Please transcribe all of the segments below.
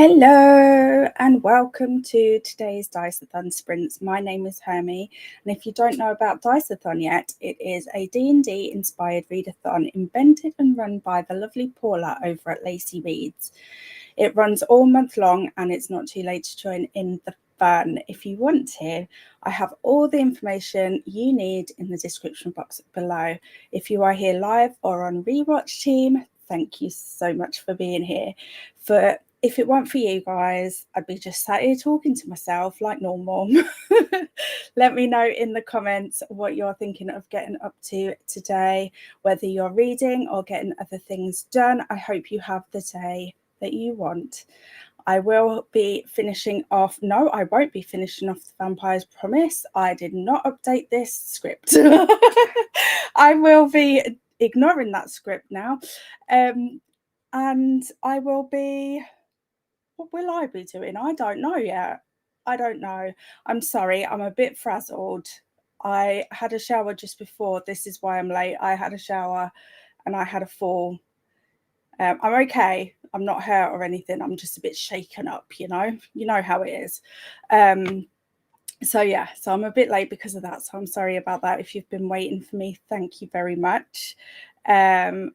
Hello and welcome to today's Diceathon sprints. My name is Hermie, and if you don't know about Diceathon yet, it is a D&D inspired readathon invented and run by the lovely Paula over at Lacey Reads. It runs all month long and it's not too late to join in the fun. If you want to, I have all the information you need in the description box below. If you are here live or on rewatch team, thank you so much for being here. If it weren't for you guys, I'd be just sat here talking to myself like normal. Let me know in the comments what you're thinking of getting up to today, whether you're reading or getting other things done. I hope you have the day that you want. I will be finishing off. No, I won't be finishing off the Vampire's Promise. I did not update this script. I will be ignoring that script now. And I will be... What will I be doing? I don't know yet. I don't know. I'm sorry. I'm a bit frazzled. I had a shower just before. This is why I'm late. I had a shower and I had a fall. I'm okay. I'm not hurt or anything. I'm just a bit shaken up, you know. You know how it is. So I'm a bit late because of that. So I'm sorry about that. If you've been waiting for me, thank you very much. I'm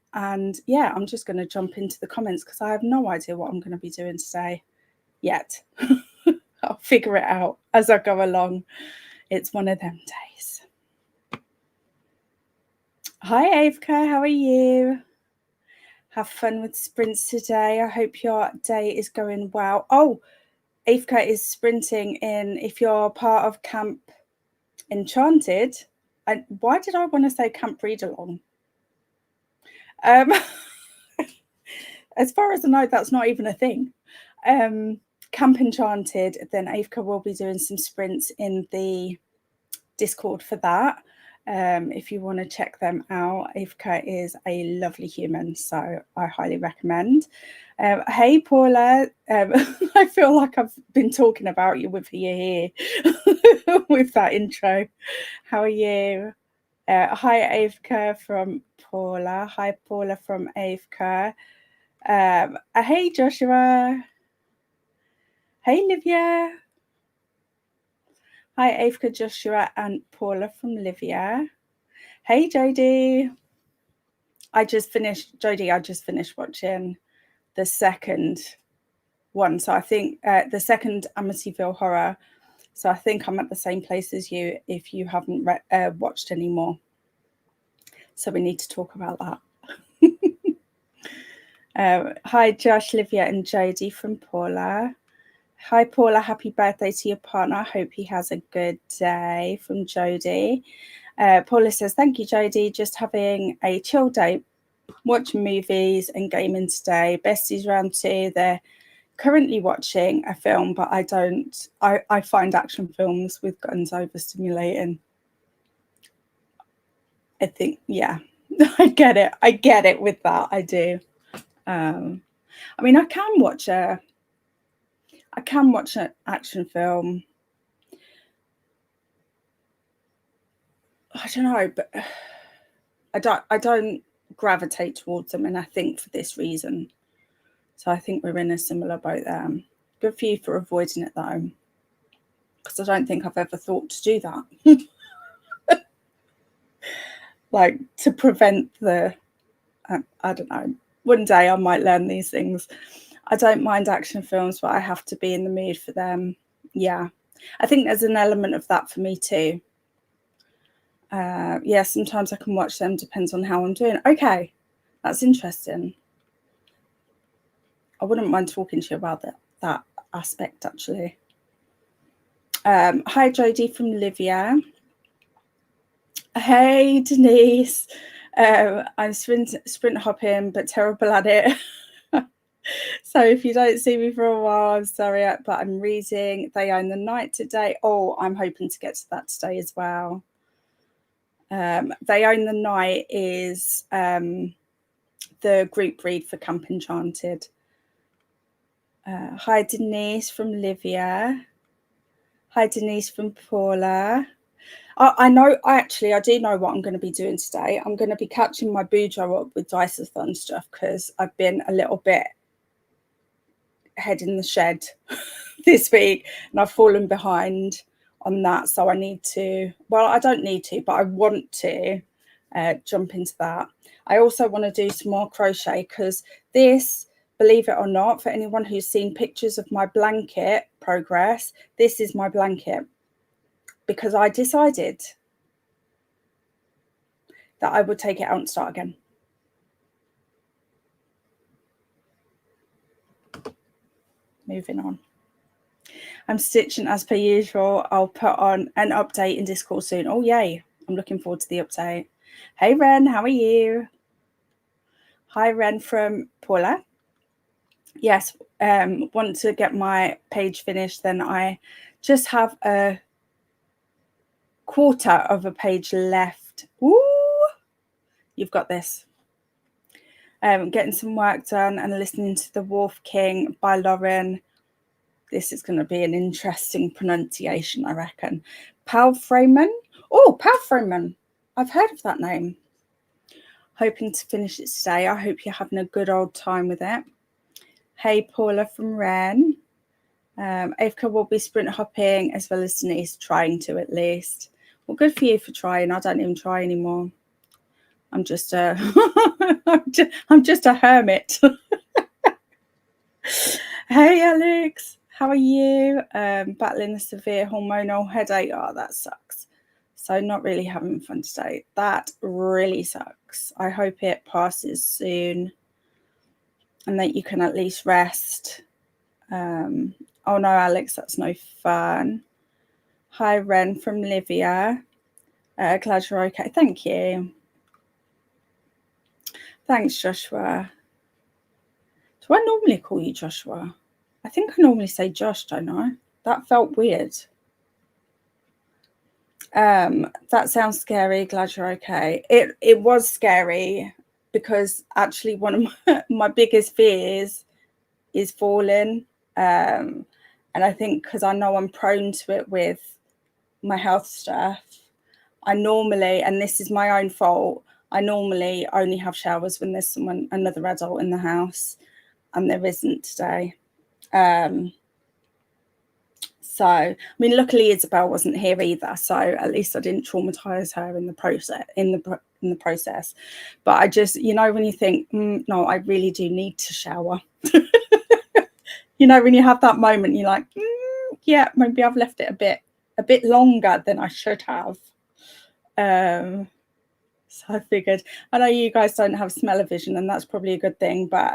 just going to jump into the comments because I have no idea what I'm going to be doing today yet. I'll figure it out as I go along. It's one of them days. Hi Avka, how are you? Have fun with sprints today. I hope your day is going well. Oh, Avka is sprinting in, if you're part of Camp Enchanted. And why did I want to say Camp Read Along? As far as I know, that's not even a thing. Camp Enchanted, then Avka will be doing some sprints in the Discord for that. If you want to check them out, Avka is a lovely human, so I highly recommend. Hey Paula, I feel like I've been talking about you with you here with that intro. How are you? Hi Avka from Paula. Hi Paula from Avka. Hey Joshua. Hey Livia. Hi Avka, Joshua and Paula from Livia. Hey Jodie. I just finished watching the second one. So I think the second Amityville Horror. So I think I'm at the same place as you if you haven't watched any more. So we need to talk about that. Hi Josh, Livia and Jodie from Paula. Hi Paula, happy birthday to your partner. I hope he has a good day from Jodie. Paula says, thank you Jodie, just having a chill day, watching movies and gaming today. Besties round 2, they're currently watching a film, but I find action films with guns overstimulating. I think, yeah, I get it with that, I do. I mean, I can watch an action film. I don't know, but I don't gravitate towards them, and I think for this reason. So I think we're in a similar boat there. Good for you for avoiding it though, because I don't think I've ever thought to do that. Like to prevent the, I don't know. One day I might learn these things. I don't mind action films, but I have to be in the mood for them. Yeah, I think there's an element of that for me too. Yeah, sometimes I can watch them, depends on how I'm doing. Okay, that's interesting. I wouldn't mind talking to you about that aspect actually. Hi Jodie from Livia. Hey Denise. I'm sprint hopping but terrible at it. So if you don't see me for a while, I'm sorry, but I'm reading They Own the Night today. Oh, I'm hoping to get to that today as well. They Own the Night is the group read for Camp Enchanted. Hi Denise from Livia. Hi Denise from Paula. I do know what I'm going to be doing today. I'm going to be catching my Bujo up with Diceathon stuff because I've been a little bit head in the shed this week, and I've fallen behind on that. So I need to, well, I don't need to, but I want to jump into that. I also want to do some more crochet, because this, believe it or not, for anyone who's seen pictures of my blanket progress, this is my blanket, because I decided that I would take it out and start again. Moving on. I'm stitching as per usual. I'll put on an update in Discord soon. Oh, yay. I'm looking forward to the update. Hey, Ren, how are you? Hi, Ren from Paula. Yes, want to get my page finished. Then I just have a quarter of a page left. Ooh, you've got this. Getting some work done and listening to The Wolf King by Lauren. This is going to be an interesting pronunciation, I reckon. Palfreyman. Oh, Palfreyman. I've heard of that name. Hoping to finish it today. I hope you're having a good old time with it. Hey, Paula from Ren. Avka will be sprint hopping as well as Denise, trying to at least. Well, good for you for trying. I don't even try anymore. I'm just a I'm just a hermit. Hey, Alex. How are you? Battling a severe hormonal headache. Oh, that sucks. So not really having fun today. That really sucks. I hope it passes soon and that you can at least rest. Oh no, Alex, that's no fun. Hi, Ren from Livia. Glad you're okay. Thank you. Thanks, Joshua. Do I normally call you Joshua? I think I normally say Josh, don't I? That felt weird. That sounds scary. Glad you're okay. It was scary because actually one of my biggest fears is falling. And I think because I know I'm prone to it with my health stuff, I normally, and this is my own fault, I normally only have showers when there's another adult in the house, and there isn't today. So, I mean, luckily Isabel wasn't here either, so at least I didn't traumatize her in the process. But I just, you know, when you think, no, I really do need to shower. You know, when you have that moment, you're like, yeah, maybe I've left it a bit longer than I should have. So I figured, I know you guys don't have smell-o-vision, and that's probably a good thing, but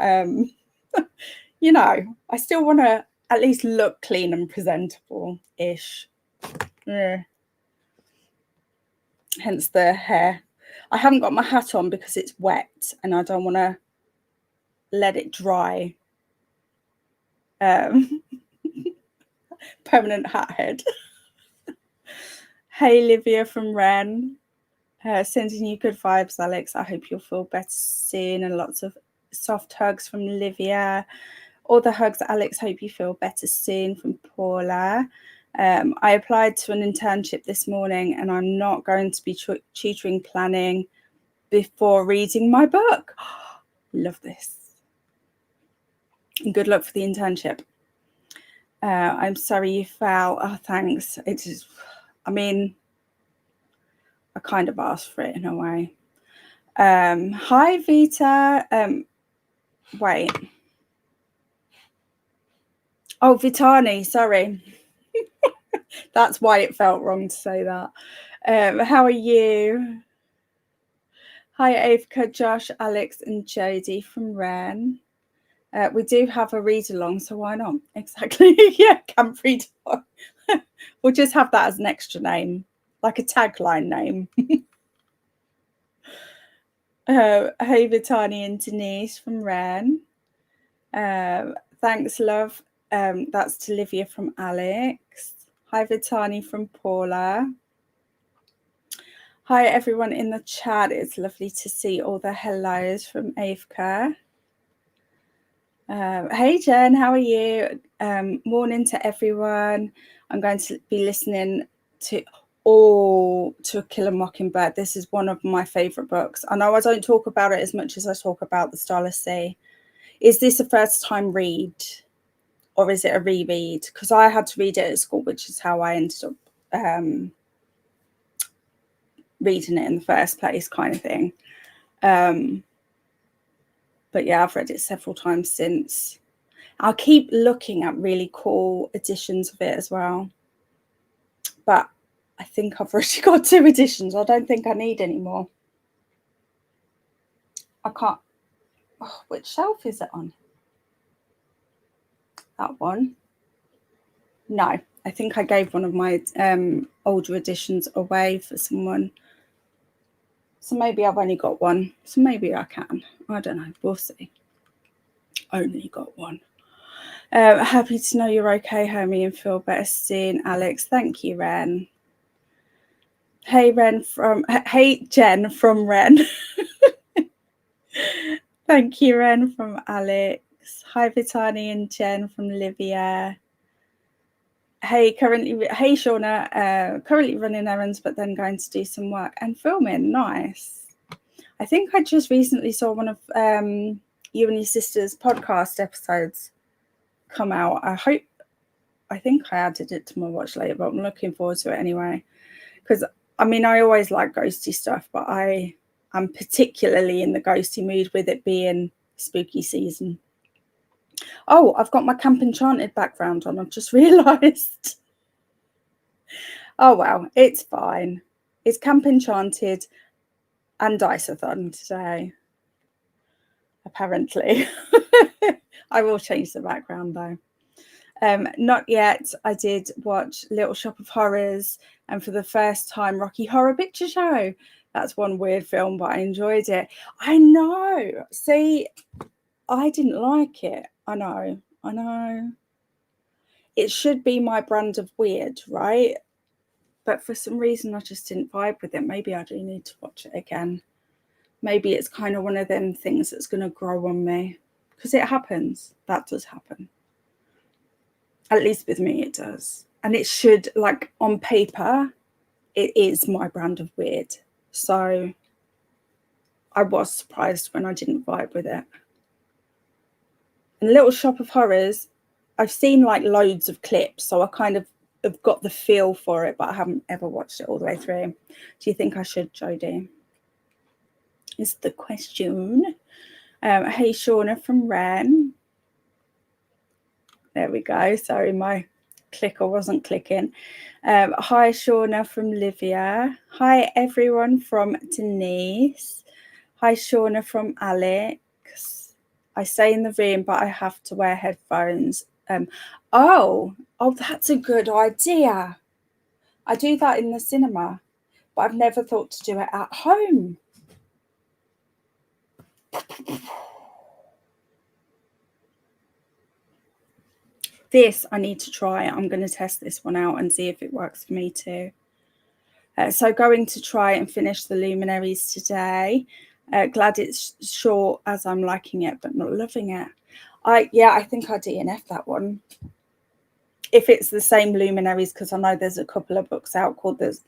you know, I still want to at least look clean and presentable-ish. Yeah. Hence the hair. I haven't got my hat on because it's wet and I don't want to let it dry. Permanent hat head. Hey, Livia from Ren. Sending you good vibes, Alex. I hope you'll feel better soon, and lots of soft hugs from Livia. All the hugs, Alex. Hope you feel better soon, from Paula. I applied to an internship this morning, and I'm not going to be tutoring planning before reading my book. Love this. And good luck for the internship. I'm sorry you fell. Oh, thanks. It is, I mean, I kind of asked for it in a way. Hi, Vita. Wait. Oh, Vitani, sorry. That's why it felt wrong to say that. How are you? Hi, Avka, Josh, Alex, and Jodie from Ren. We do have a read-along, so why not? Exactly. Yeah, Camp Read-along. We'll just have that as an extra name, like a tagline name. Hey, Vitani and Denise from Ren. Thanks, love. That's to Livia from Alex. Hi, Vitani from Paula. Hi, everyone in the chat. It's lovely to see all the hellos from Avka. Hey, Jen, how are you? Morning to everyone. I'm going to be listening to To Kill a Mockingbird. This is one of my favourite books. I know I don't talk about it as much as I talk about The Starless Sea. Is this a first time read? or is it a reread? Because I had to read it at school, which is how I ended up reading it in the first place, kind of thing. But yeah, I've read it several times since. I'll keep looking at really cool editions of it as well. But I think I've already got 2 editions. I don't think I need any more. I can't. Oh, which shelf is it on? That one. No, I think I gave one of my older editions away for someone. So maybe I've only got one. So maybe I can. I don't know. We'll see. Only got one. Happy to know you're okay, Hermie, and feel better soon, Alex. Thank you, Ren. Hey, Jen from Ren. Thank you, Ren from Alex. Hi, Vitani and Jen from Livia. Hey, Shauna, currently running errands, but then going to do some work and filming. Nice. I think I just recently saw one of you and your sister's podcast episodes come out. I think I added it to my watch later, but I'm looking forward to it anyway. Because, I mean, I always like ghosty stuff, but I am particularly in the ghosty mood with it being spooky season. Oh, I've got my Camp Enchanted background on. I've just realised. Oh, well, it's fine. It's Camp Enchanted and Diceathon today, apparently. I will change the background, though. Not yet. I did watch Little Shop of Horrors, and for the first time, Rocky Horror Picture Show. That's one weird film, but I enjoyed it. I know. See, I didn't like it. I know. It should be my brand of weird, right? But for some reason, I just didn't vibe with it. Maybe I do need to watch it again. Maybe it's kind of one of them things that's going to grow on me. Because it happens. That does happen. At least with me, it does. And it should, like, on paper, it is my brand of weird. So I was surprised when I didn't vibe with it. And Little Shop of Horrors, I've seen like loads of clips, so I kind of have got the feel for it, but I haven't ever watched it all the way through. Do you think I should, Jodie? Is the question. Hey, Shauna from Ren. There we go. Sorry, my clicker wasn't clicking. Hi, Shauna from Livia. Hi, everyone from Denise. Hi, Shauna from Alex. I stay in the room, but I have to wear headphones. Oh, that's a good idea. I do that in the cinema, but I've never thought to do it at home. This I need to try. I'm going to test this one out and see if it works for me too. So going to try and finish the Luminaries today. Glad it's short as I'm liking it, but not loving it. I think I DNF that one. If it's the same Luminaries, because I know there's a couple of books out called the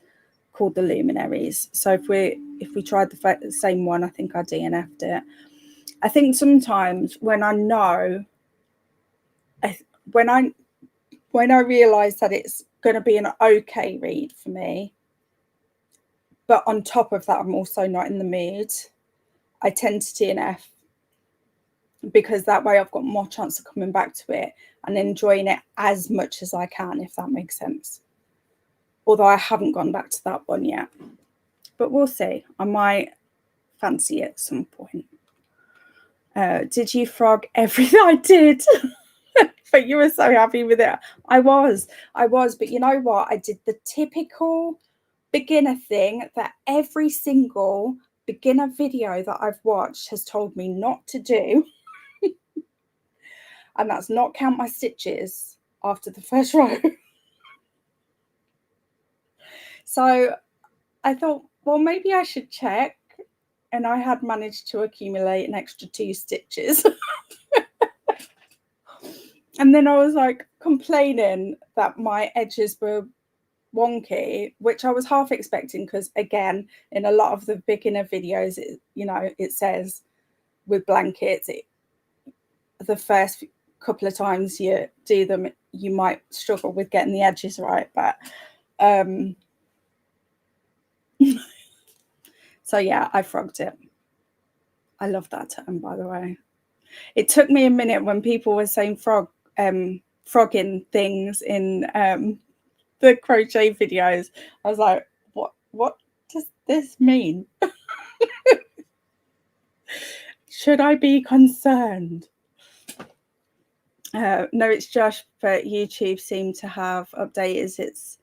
Luminaries. So if we tried the same one, I think I DNF'd it. I think sometimes when I know, when I realise that it's going to be an okay read for me, but on top of that, I'm also not in the mood, I tend to DNF, because that way I've got more chance of coming back to it and enjoying it as much as I can, if that makes sense. Although I haven't gone back to that one yet, but we'll see. I might fancy it at some point. Did you frog everything? I did. But you were so happy with it. I was, but you know what? I did the typical beginner thing that every single beginner video that I've watched has told me not to do. And that's not count my stitches after the first row. So I thought, well, maybe I should check. And I had managed to accumulate an extra 2 stitches. And then I was like complaining that my edges were wonky, which I was half expecting, because again, in a lot of the beginner videos, it says with blankets, the first couple of times you do them, you might struggle with getting the edges right, but so yeah, I frogged it. I love that term, by the way. It took me a minute when people were saying frogging things in the crochet videos. I was like, what does this mean? Should I be concerned? No, it's Josh, but YouTube seemed to have updated its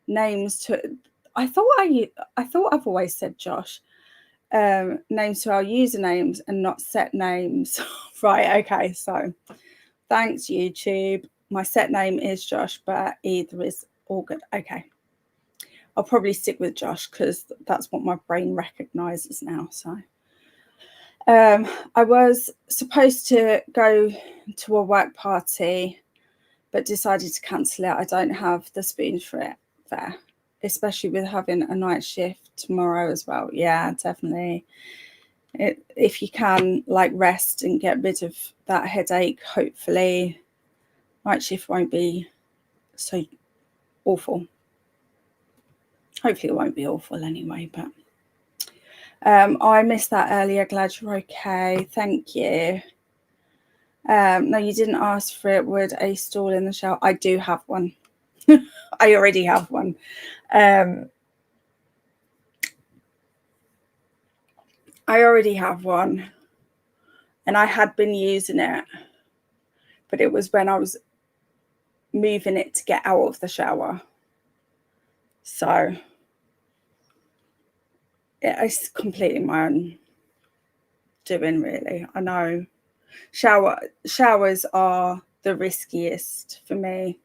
names to. I thought I've always said Josh. Names to our usernames and not set names. Right, okay, so thanks YouTube. My set name is Josh, but either is all good. Okay, I'll probably stick with Josh because that's what my brain recognizes now. So I was supposed to go to a work party but decided to cancel it. I don't have the spoons for it there, especially with having a night shift tomorrow as well. Yeah, definitely. If you can, like, rest and get rid of that headache, hopefully night shift won't be so awful. Hopefully it won't be awful anyway, but I missed that earlier. Glad you're okay. Thank you. No, you didn't ask for it. Would a stall in the shower? I do have one. I already have one. I already have one, and I had been using it, but it was when I was moving it to get out of the shower. So it's completely my own doing, really. I know showers are the riskiest for me,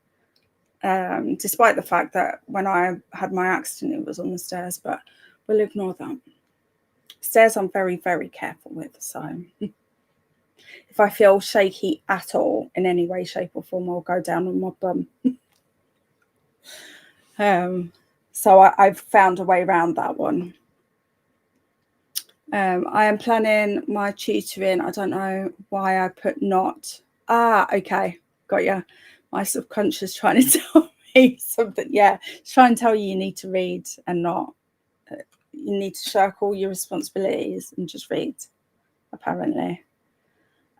despite the fact that when I had my accident, it was on the stairs, but we'll ignore that. Stairs I'm very, very careful with. So if I feel shaky at all in any way, shape or form, I'll go down on my bum. So I've found a way around that one. I am planning my tutoring. I don't know why I put not. Okay, got you. My subconscious trying to tell me something. Yeah, it's trying to tell you need to read and not. You need to shirk all your responsibilities and just read, apparently.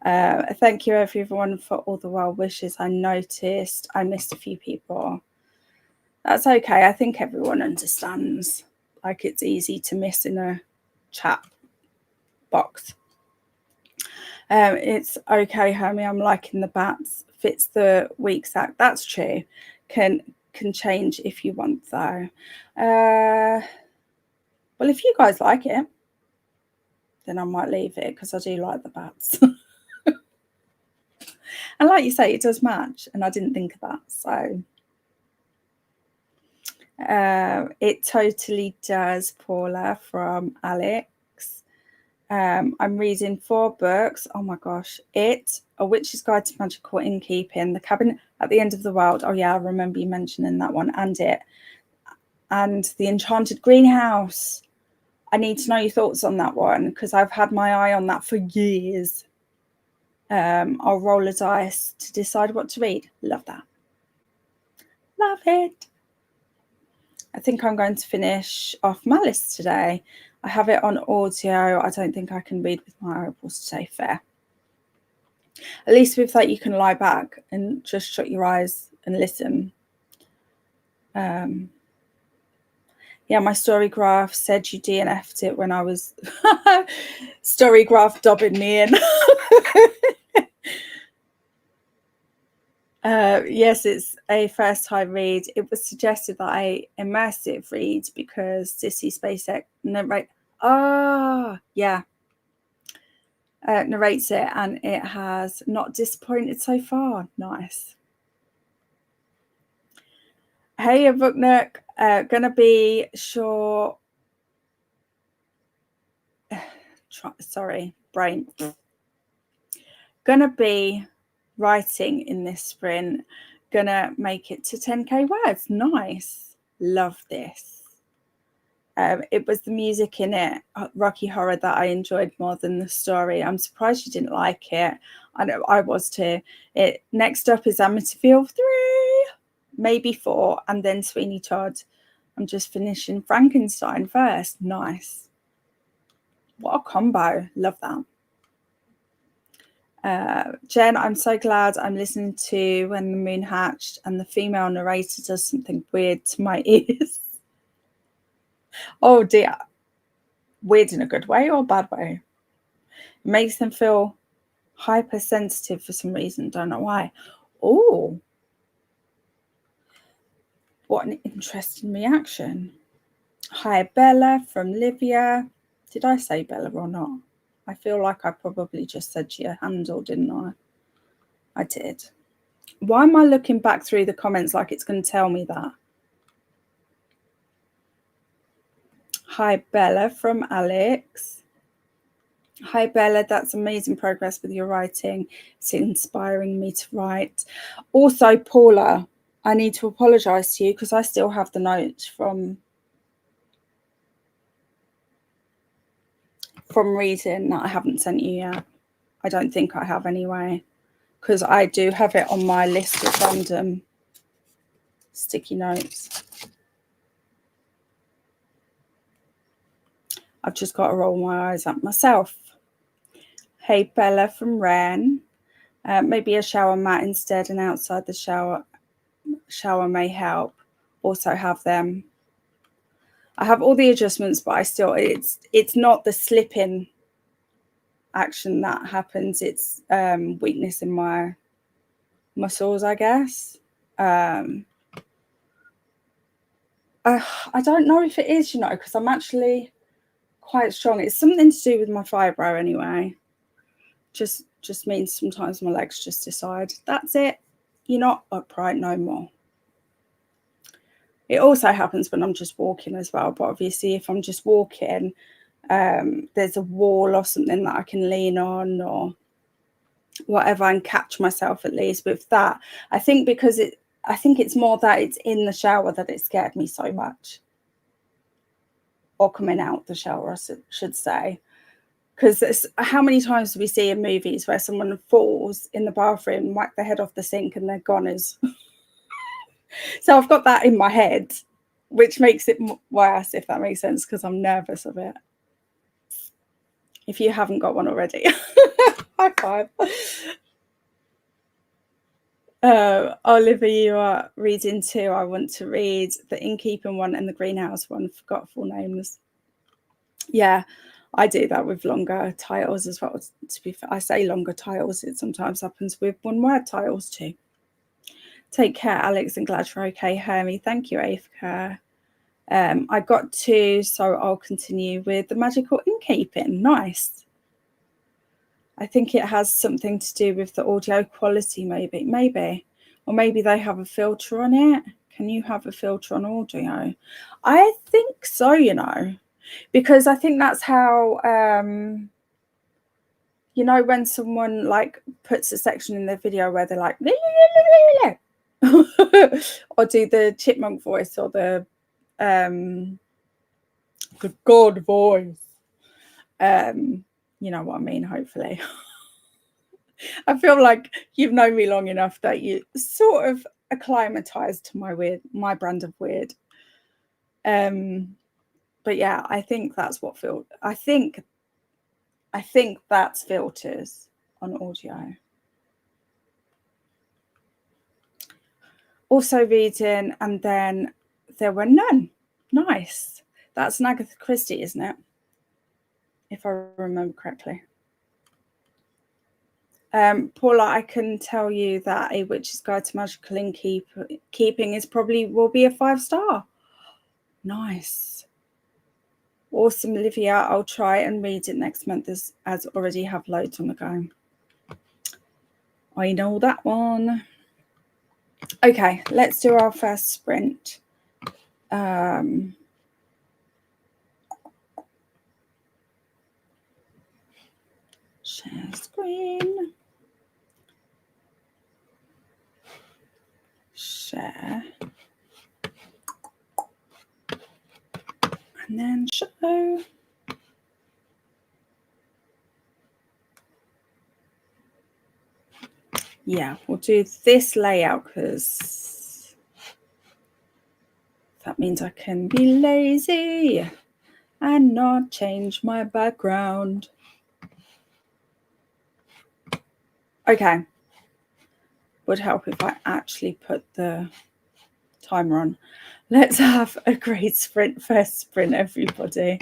Thank you everyone for all the well wishes. I noticed I missed a few people. That's okay. I think everyone understands. Like, it's easy to miss in a chat box. It's okay, Hermie. I'm liking the bats. Fits the week sack. That's true. Can change if you want, though. Well, if you guys like it, then I might leave it because I do like the bats. And like you say, it does match, and I didn't think of that. So it totally does, Paula from Alex. I'm reading 4 books. Oh my gosh. It, A Witch's Guide to Magical Innkeeping, The Cabin at the End of the World. Oh yeah, I remember you mentioning that one. And it. And The Enchanted Greenhouse. I need to know your thoughts on that one because I've had my eye on that for years. I'll roll a dice to decide what to read. Love that. Love it. I think I'm going to finish off Malice today. I have it on audio. I don't think I can read with my eyeballs today. Fair. At least with that, you can lie back and just shut your eyes and listen. Yeah, my Storygraph said you DNF'd it when I was Storygraph dobbing me in. Yes, it's a first time read. It was suggested that I immersive read because Sissy SpaceX narrates it, and it has not disappointed so far. Nice. Hey, Vuknuk, gonna be sure. Sorry, brain. Gonna be writing in this sprint. Gonna make it to 10k words. Nice. Love this. It was the music in it, Rocky Horror, that I enjoyed more than the story. I'm surprised you didn't like it. I know I was too. Next up is Amityville 3, maybe 4, and then Sweeney Todd. I'm just finishing Frankenstein first. Nice. What a combo. Love that. Jen, I'm so glad I'm listening to When the Moon Hatched and the female narrator does something weird to my ears. Oh dear. Weird in a good way or bad way? It makes them feel hypersensitive for some reason. Don't know why. Oh, what an interesting reaction. Hi, Bella from Livia. Did I say Bella or not? I feel like I probably just said your handle, didn't I? I did. Why am I looking back through the comments like it's going to tell me that? Hi, Bella from Alex. Hi, Bella. That's amazing progress with your writing. It's inspiring me to write. Also, Paula, I need to apologise to you because I still have the notes from reading that I haven't sent you yet. I don't think I have anyway, because I do have it on my list of random sticky notes. I've just got to roll my eyes at myself. Hey, Bella from Ren. Maybe a shower mat instead, and outside the shower may help. Also have them. I have all the adjustments, but I still, it's not the slipping action that happens. It's weakness in my muscles, I guess. I don't know if it is, you know, because I'm actually quite strong. It's something to do with my fibro anyway. Just means sometimes my legs just decide, that's it, you're not upright no more. It also happens when I'm just walking as well, but obviously if I'm just walking, there's a wall or something that I can lean on or whatever and catch myself at least. With that, I think because I think it's more that it's in the shower that it scared me so much, or coming out the shower, I should say. Because how many times do we see in movies where someone falls in the bathroom, whack their head off the sink, and they're goners? So I've got that in my head, which makes it worse, if that makes sense, because I'm nervous of it. If you haven't got one already, high five. Oliver, you are reading too. I want to read the innkeeping one and the greenhouse one. Forgot full names. Yeah, I do that with longer titles as well. To be fair, I say longer titles. It sometimes happens with one-word titles too. Take care, Alex, and glad you're okay, Hermie. Thank you, Afka. I got 2, so I'll continue with the magical innkeeping. Nice. I think it has something to do with the audio quality, maybe. Or maybe they have a filter on it. Can you have a filter on audio? I think so, you know, because I think that's how, you know, when someone like puts a section in their video where they're like, or do the chipmunk voice or the God voice. You know what I mean, hopefully. I feel like you've known me long enough that you sort of acclimatized to my brand of weird. But yeah, I think that's what I think that's filters on audio. Also reading, and then there were none. Nice. That's an Agatha Christie, isn't it? If I remember correctly. Paula, I can tell you that A Witch's Guide to Magical Innkeeping will be a 5-star. Nice. Awesome, Olivia. I'll try and read it next month as already have loads on the go. I know that one. Okay, let's do our first sprint. Share screen. Share. And then show. Yeah, we'll do this layout because that means I can be lazy and not change my background. Okay. Would help if I actually put the timer on. Let's have a great sprint, first sprint, everybody.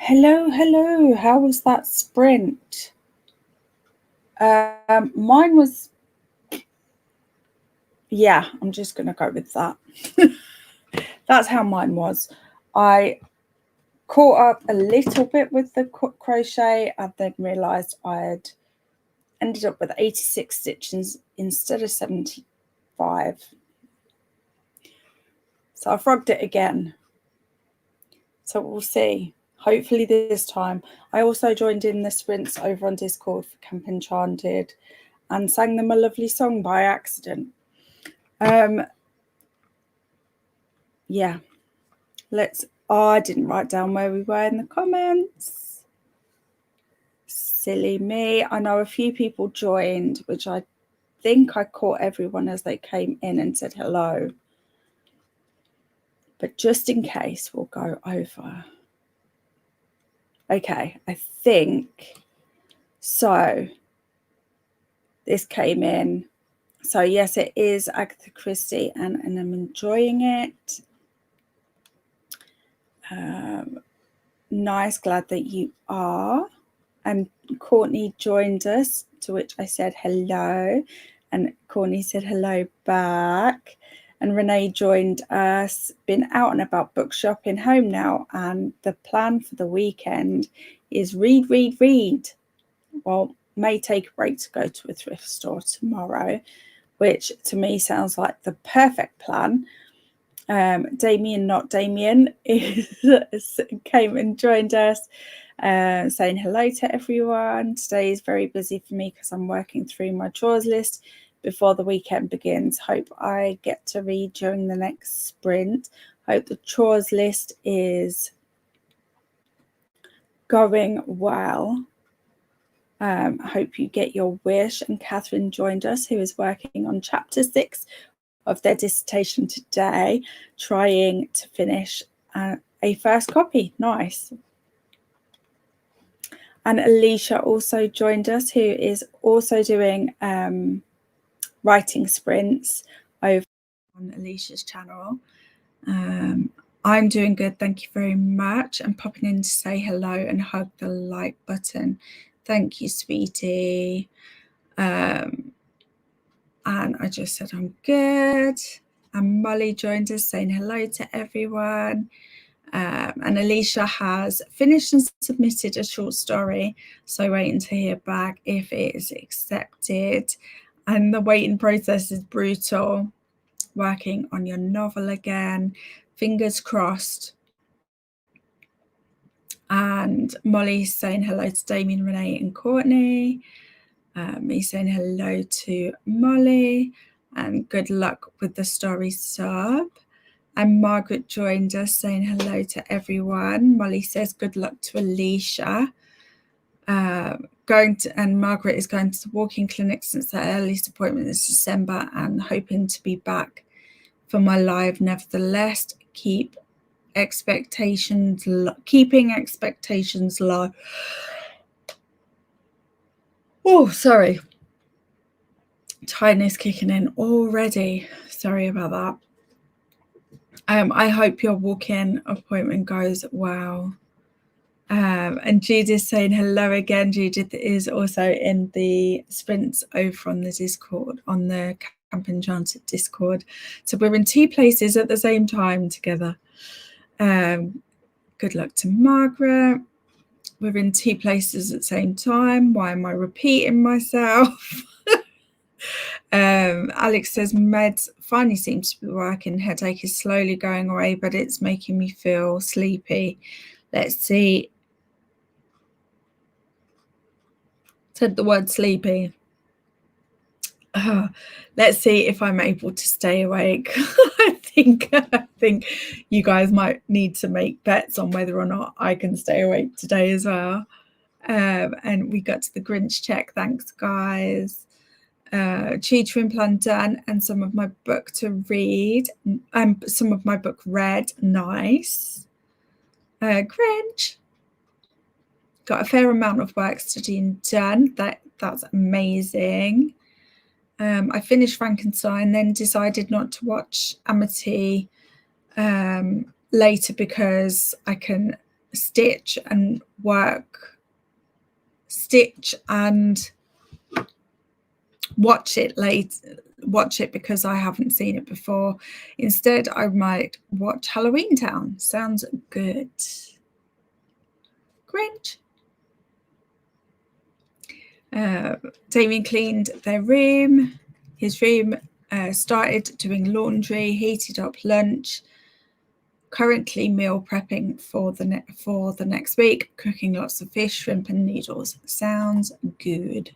Hello. How was that sprint? Mine was, yeah, I'm just going to go with that. That's how mine was. I caught up a little bit with the crochet and then realised I had ended up with 86 stitches instead of 75. So I frogged it again. So we'll see. Hopefully this time. I also joined in the sprints over on Discord for Camp Enchanted and sang them a lovely song by accident. Yeah, I didn't write down where we were in the comments. Silly me. I know a few people joined, which I think I caught everyone as they came in and said hello. But just in case, we'll go over. Okay, I think so. This came in. So yes, it is Agatha Christie, and I'm enjoying it. Nice, glad that you are. And Courtney joined us, to which I said hello, and Courtney said hello back. And Renee joined us, been out and about book shopping, home now, and the plan for the weekend is read. Well, may take a break to go to a thrift store tomorrow, which to me sounds like the perfect plan. Damien, not Damien, came and joined us, saying hello to everyone. Today is very busy for me because I'm working through my chores list before the weekend begins. Hope I get to read during the next sprint. Hope the chores list is going well. Hope you get your wish. And Catherine joined us, who is working on chapter 6 of their dissertation today, trying to finish a first copy. Nice. And Alicia also joined us, who is also doing writing sprints over on Alicia's channel. I'm doing good, thank you very much. I'm popping in to say hello and hug the like button. Thank you, sweetie. And I just said I'm good. And Molly joined us saying hello to everyone. And Alicia has finished and submitted a short story, so waiting to hear back if it is accepted. And the waiting process is brutal. Working on your novel again, fingers crossed. And Molly's saying hello to Damien, Renee and Courtney. Me saying hello to Molly, and good luck with the story sub. And Margaret joined us saying hello to everyone. Molly says good luck to Alicia. And Margaret is going to the walking clinic since her earliest appointment is December, and hoping to be back for my live. Nevertheless, keeping expectations low. Oh, sorry. Tiredness kicking in already. Sorry about that. I hope your walk-in appointment goes well. And Judith saying hello again. Judith is also in the sprints over on the Discord, on the Camp Enchanted Discord. So we're in 2 places at the same time together. Good luck to Margaret. We're in 2 places at the same time. Why am I repeating myself? Alex says meds finally seems to be working. Headache is slowly going away, but it's making me feel sleepy. Let's see. Said the word sleepy. Let's see if I'm able to stay awake. I think you guys might need to make bets on whether or not I can stay awake today as well. And we got to the Grinch check. Thanks, guys. Tutoring plan done, and some of my book to read. Some of my book read. Nice. Grinch. Got a fair amount of work studying done. That's amazing. I finished Frankenstein, then decided not to watch Amity later because I can stitch and watch it because I haven't seen it before. Instead, I might watch Halloween Town. Sounds good. Grinch. Damien cleaned their room. His room, started doing laundry, heated up lunch. Currently meal prepping for the next week. Cooking lots of fish, shrimp, and noodles. Sounds good.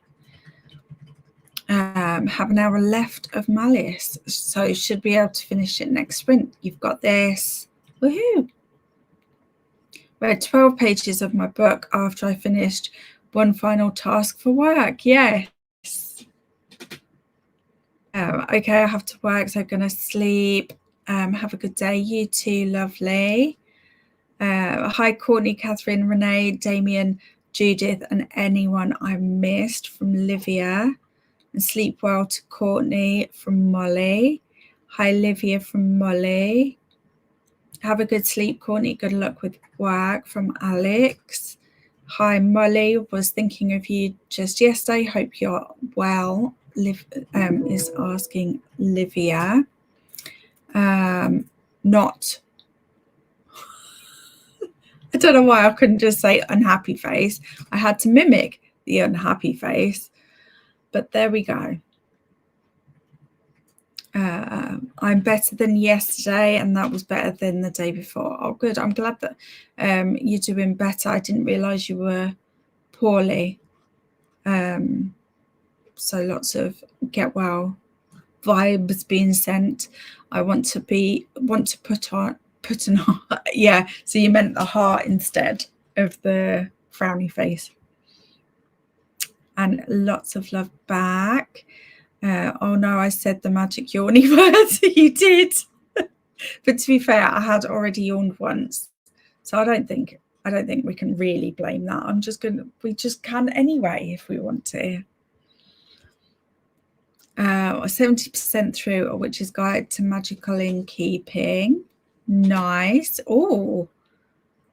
Have an hour left of Malice, so should be able to finish it next sprint. You've got this. Woohoo! Read 12 pages of my book after I finished one final task for work. Yes. Okay, I have to work, so I'm going to sleep. Have a good day. You too, lovely. Hi, Courtney, Catherine, Renee, Damien, Judith, and anyone I missed from Livia. And sleep well to Courtney from Molly. Hi, Livia from Molly. Have a good sleep, Courtney. Good luck with work from Alex. Hi, Molly. Was thinking of you just yesterday. Hope you're well. Liv is asking Livia. Not. I don't know why I couldn't just say unhappy face. I had to mimic the unhappy face. But there we go. I'm better than yesterday, and that was better than the day before. Oh, good. I'm glad that you're doing better. I didn't realise you were poorly. So lots of get well vibes being sent. I want to put an heart. Yeah, so you meant the heart instead of the frowny face. And lots of love back. Oh no, I said the magic yawny words. You did. But to be fair, I had already yawned once. So I don't think we can really blame that. We just can anyway if we want to. 70% through A Witch's Guide to Magical Innkeeping. Nice. Oh,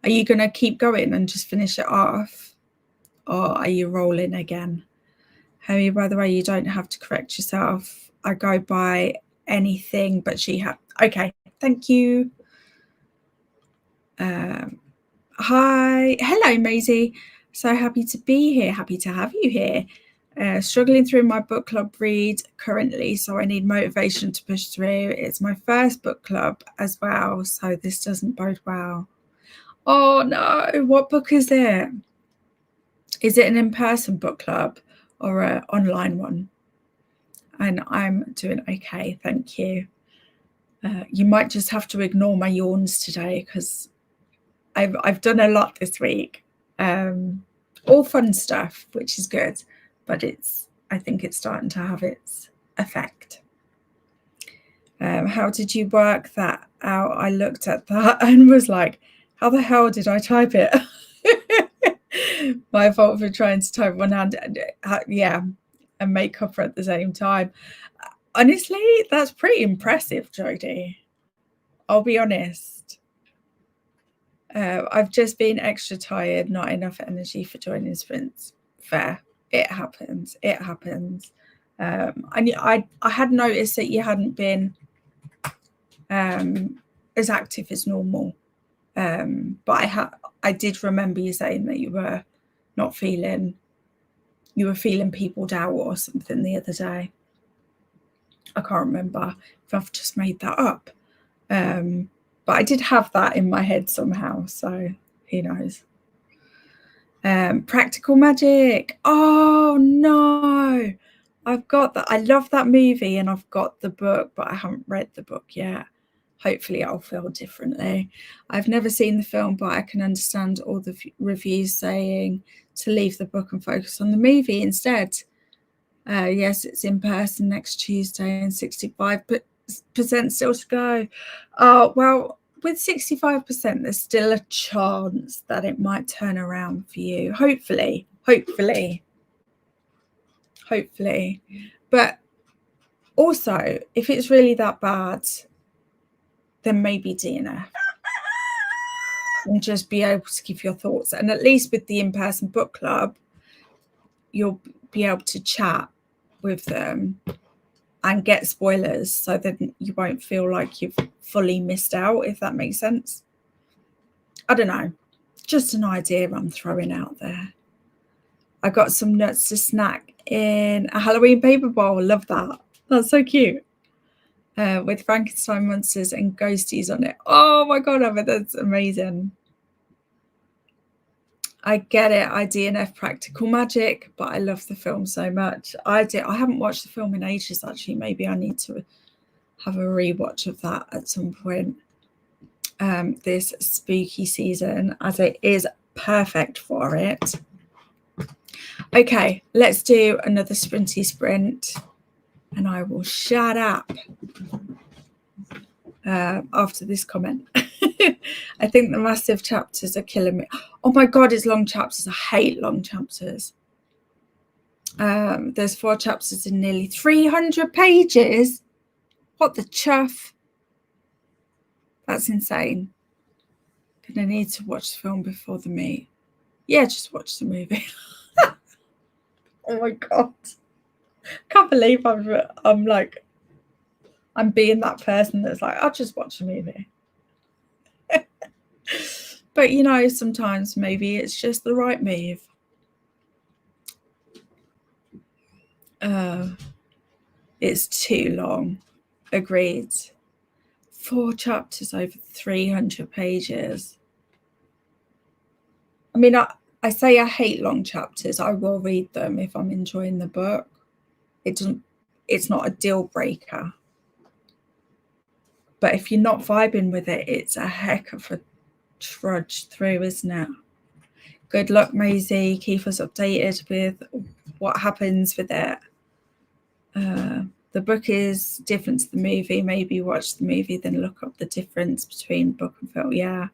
are you going to keep going and just finish it off? Or are you rolling again? Hermie, by the way, you don't have to correct yourself. I go by anything but she had. Okay, thank you. Hi. Hello, Maisie. So happy to be here. Happy to have you here. Struggling through my book club read currently, so I need motivation to push through. It's my first book club as well, so this doesn't bode well. Oh no, what book is it? Is it an in-person book club or an online one? And I'm doing okay, thank you. You might just have to ignore my yawns today because I've done a lot this week. All fun stuff, which is good, but I think it's starting to have its effect. How did you work that out? I looked at that and was like, how the hell did I type it? My fault for trying to type one hand. Yeah, and make cover at the same time. Honestly, that's pretty impressive, Jodie. I'll be honest. I've just been extra tired, not enough energy for joining sprints. Fair. It happens. It happens. I had noticed that you hadn't been as active as normal. But I did remember you saying that you were feeling peopled out or something the other day. I can't remember if I've just made that up. But I did have that in my head somehow, so who knows. Practical Magic. Oh no, I've got that. I love that movie and I've got the book, but I haven't read the book yet. Hopefully I'll feel differently. I've never seen the film, but I can understand all the reviews saying to leave the book and focus on the movie instead. Yes, it's in person next Tuesday and 65% still to go. Well, with 65%, there's still a chance that it might turn around for you. Hopefully. But also, if it's really that bad, then maybe DNF. and just be able to give your thoughts. And at least with the in-person book club, you'll be able to chat with them and get spoilers, so that you won't feel like you've fully missed out, if that makes sense. I don't know, just an idea I'm throwing out there. I got some nuts to snack in a Halloween paper bowl. Love that. That's so cute. With Frankenstein monsters and ghosties on it. Oh my god, Emma, that's amazing. I get it. I DNF Practical Magic, but I love the film so much. I haven't watched the film in ages, actually. Maybe I need to have a rewatch of that at some point this spooky season, as it is perfect for it. Okay, let's do another sprinty sprint, and I will shut up after this comment. I think the massive chapters are killing me. Oh my god, it's long chapters. I hate long chapters. There's 4 chapters in nearly 300 pages. What the chuff? That's insane. Gonna need to watch the film before the meet. Yeah, just watch the movie. Oh my god, can't believe I'm like, I'm being that person that's like, I'll just watch a movie. But you know, sometimes maybe it's just the right move. It's too long. Agreed. 4 chapters over 300 pages. I mean, I say I hate long chapters. I will read them if I'm enjoying the book. It's not a deal breaker. But if you're not vibing with it, it's a heck of a trudge through, isn't it? Good luck, Maisie. Keep us updated with what happens with it. The book is different to the movie. Maybe watch the movie, then look up the difference between book and film. Yeah.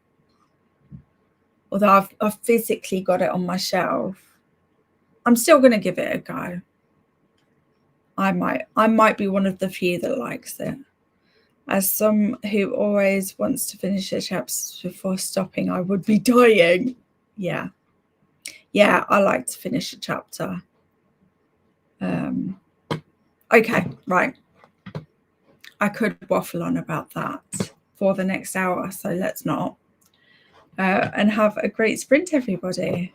Although I've physically got it on my shelf, I'm still going to give it a go. I might be one of the few that likes it. As some who always wants to finish their chapters before stopping, I would be dying. Yeah, I like to finish a chapter. Okay, right. I could waffle on about that for the next hour, so let's not. And have a great sprint, everybody.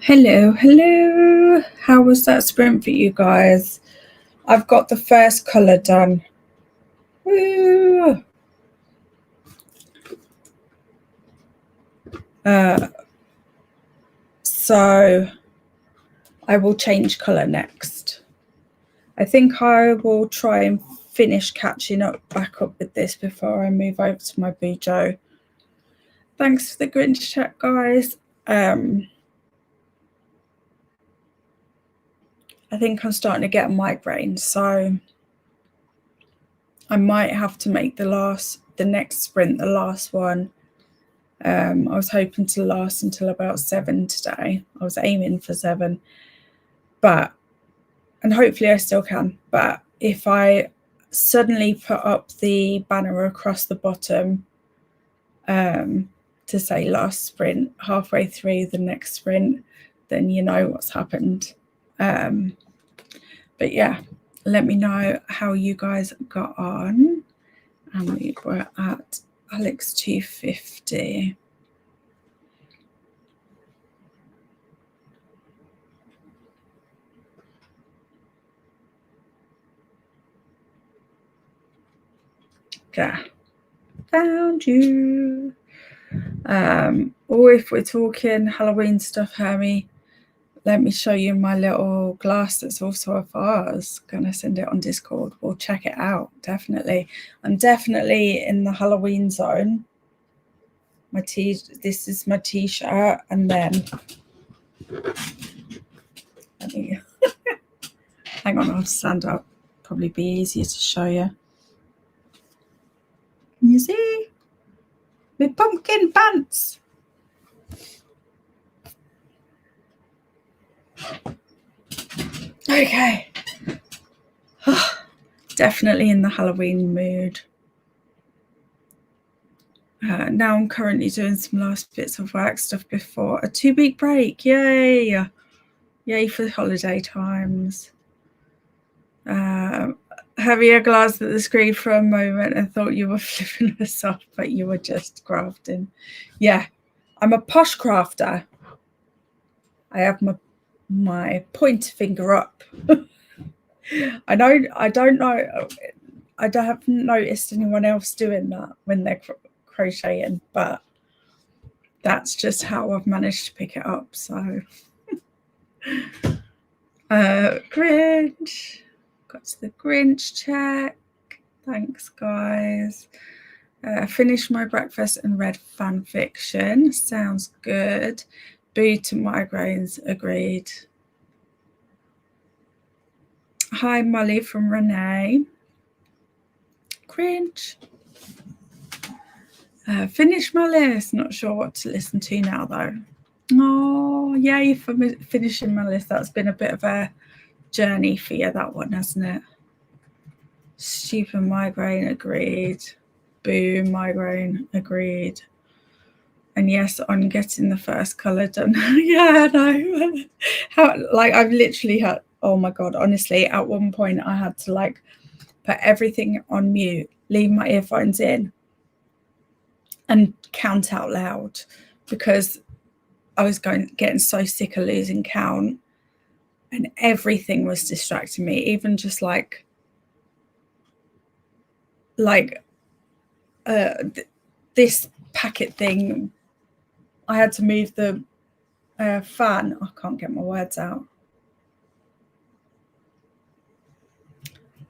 Hello. How was that sprint for you guys? I've got the first colour done. Woo! So I will change colour next. I think I will try and finish catching back up with this before I move over to my Bujo. Thanks for the Grinch chat, guys. I think I'm starting to get a migraine, so I might have to make the next sprint the last one. I was hoping to last until about 7 today. I was aiming for 7, and hopefully I still can. But if I suddenly put up the banner across the bottom to say last sprint halfway through the next sprint, then you know what's happened. But yeah, let me know how you guys got on. And we were at Alex 250. Okay, found you. Or if we're talking Halloween stuff, Hermie, let me show you my little glass that's also a vase. Gonna send it on Discord. We'll check it out, definitely. I'm definitely in the Halloween zone. This is my t-shirt, and then let me hang on, I'll stand up. Probably be easier to show you. Can you see? My pumpkin pants. Okay. Definitely in the Halloween mood. Now I'm currently doing some last bits of work stuff before a 2-week break. Yay! Yay for the holiday times. Javier glanced at the screen for a moment and thought you were flipping us off, but you were just crafting. Yeah, I'm a posh crafter. I have my pointer finger up. I don't know. I haven't noticed anyone else doing that when they're crocheting, but that's just how I've managed to pick it up. So, Grinch, got to the Grinch check. Thanks, guys. Finished my breakfast and read fan fiction. Sounds good. Boo to migraines. Agreed. Hi, Molly from Renee. Grinch. Finished my list. Not sure what to listen to now, though. Oh, yay for finishing my list. That's been a bit of a journey for you, that one, hasn't it? Stupid migraine, agreed. Boo, migraine, agreed. And yes, on getting the first colour done. Yeah, no. I've literally had, oh my God, honestly, at one point I had to put everything on mute, leave my earphones in, and count out loud, because I was getting so sick of losing count, and everything was distracting me, even just this packet thing. I had to move the fan. I can't get my words out.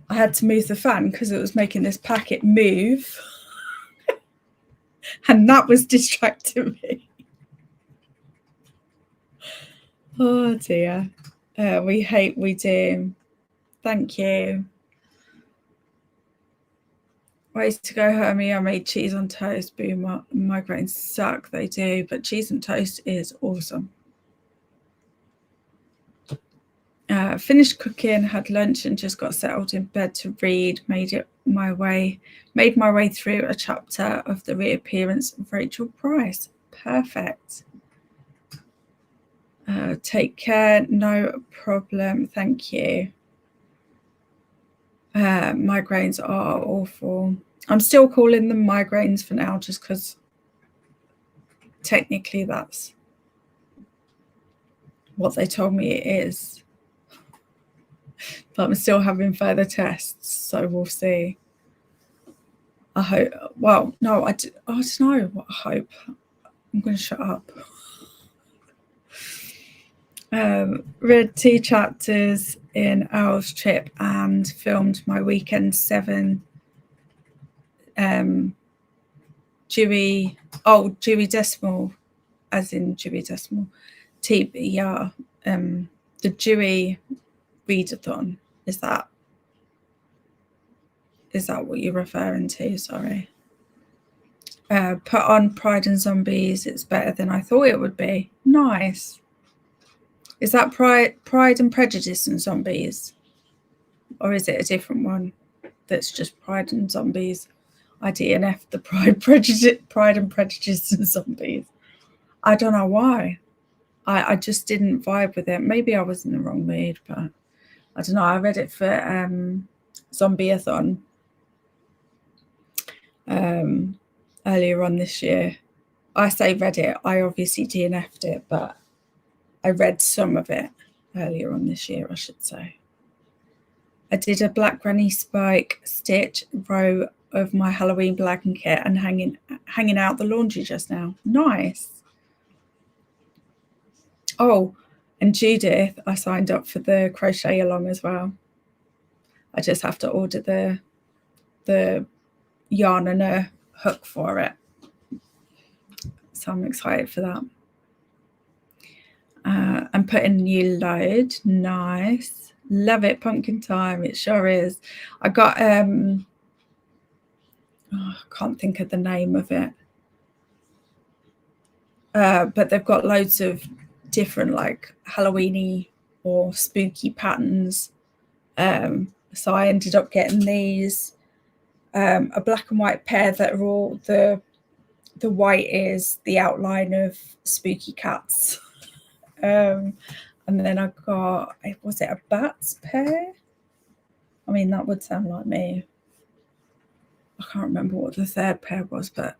I had to move the fan because it was making this packet move. And that was distracting me. Oh dear. We hate, we do. Thank you. Ways to go, Hermie. I made cheese on toast. Boom, migraines suck. They do, but cheese and toast is awesome. Finished cooking, had lunch, and just got settled in bed to read. Made my way through a chapter of The Reappearance of Rachel Price. Perfect. Take care. No problem. Thank you. Migraines are awful. I'm still calling them migraines for now, just because technically that's what they told me it is. But I'm still having further tests, so we'll see. I hope. Well, no, I don't know what I hope. I'm going to shut up. Read 2 chapters in Owl's Trip and filmed my weekend 7 Dewey Decimal, as in Dewey Decimal, TBR, the Dewey Readathon. Is that what you're referring to? Sorry. Put on Pride and Zombies. It's better than I thought it would be. Nice. Is that Pride and Prejudice and Zombies? Or is it a different one that's just Pride and Zombies? I DNF the Pride and Prejudice and Zombies. I don't know why. I just didn't vibe with it. Maybe I was in the wrong mood, but I don't know. I read it for Zombieathon earlier on this year. I say read it. I obviously DNF'd it, but I read some of it earlier on this year, I should say. I did a Black Granny Spike stitch row of my Halloween blanket and hanging out the laundry just now. Nice. Oh, and Judith, I signed up for the crochet along as well. I just have to order the yarn and a hook for it. So I'm excited for that. I'm putting a new load. Nice. Love it. Pumpkin time. It sure is. I got I can't think of the name of it. But they've got loads of different like Halloweeny or spooky patterns. So I ended up getting these, a black and white pair that are all the white is the outline of spooky cats. And then I got, was it a bats pair? I mean, that would sound like me. I can't remember what the third pair was, but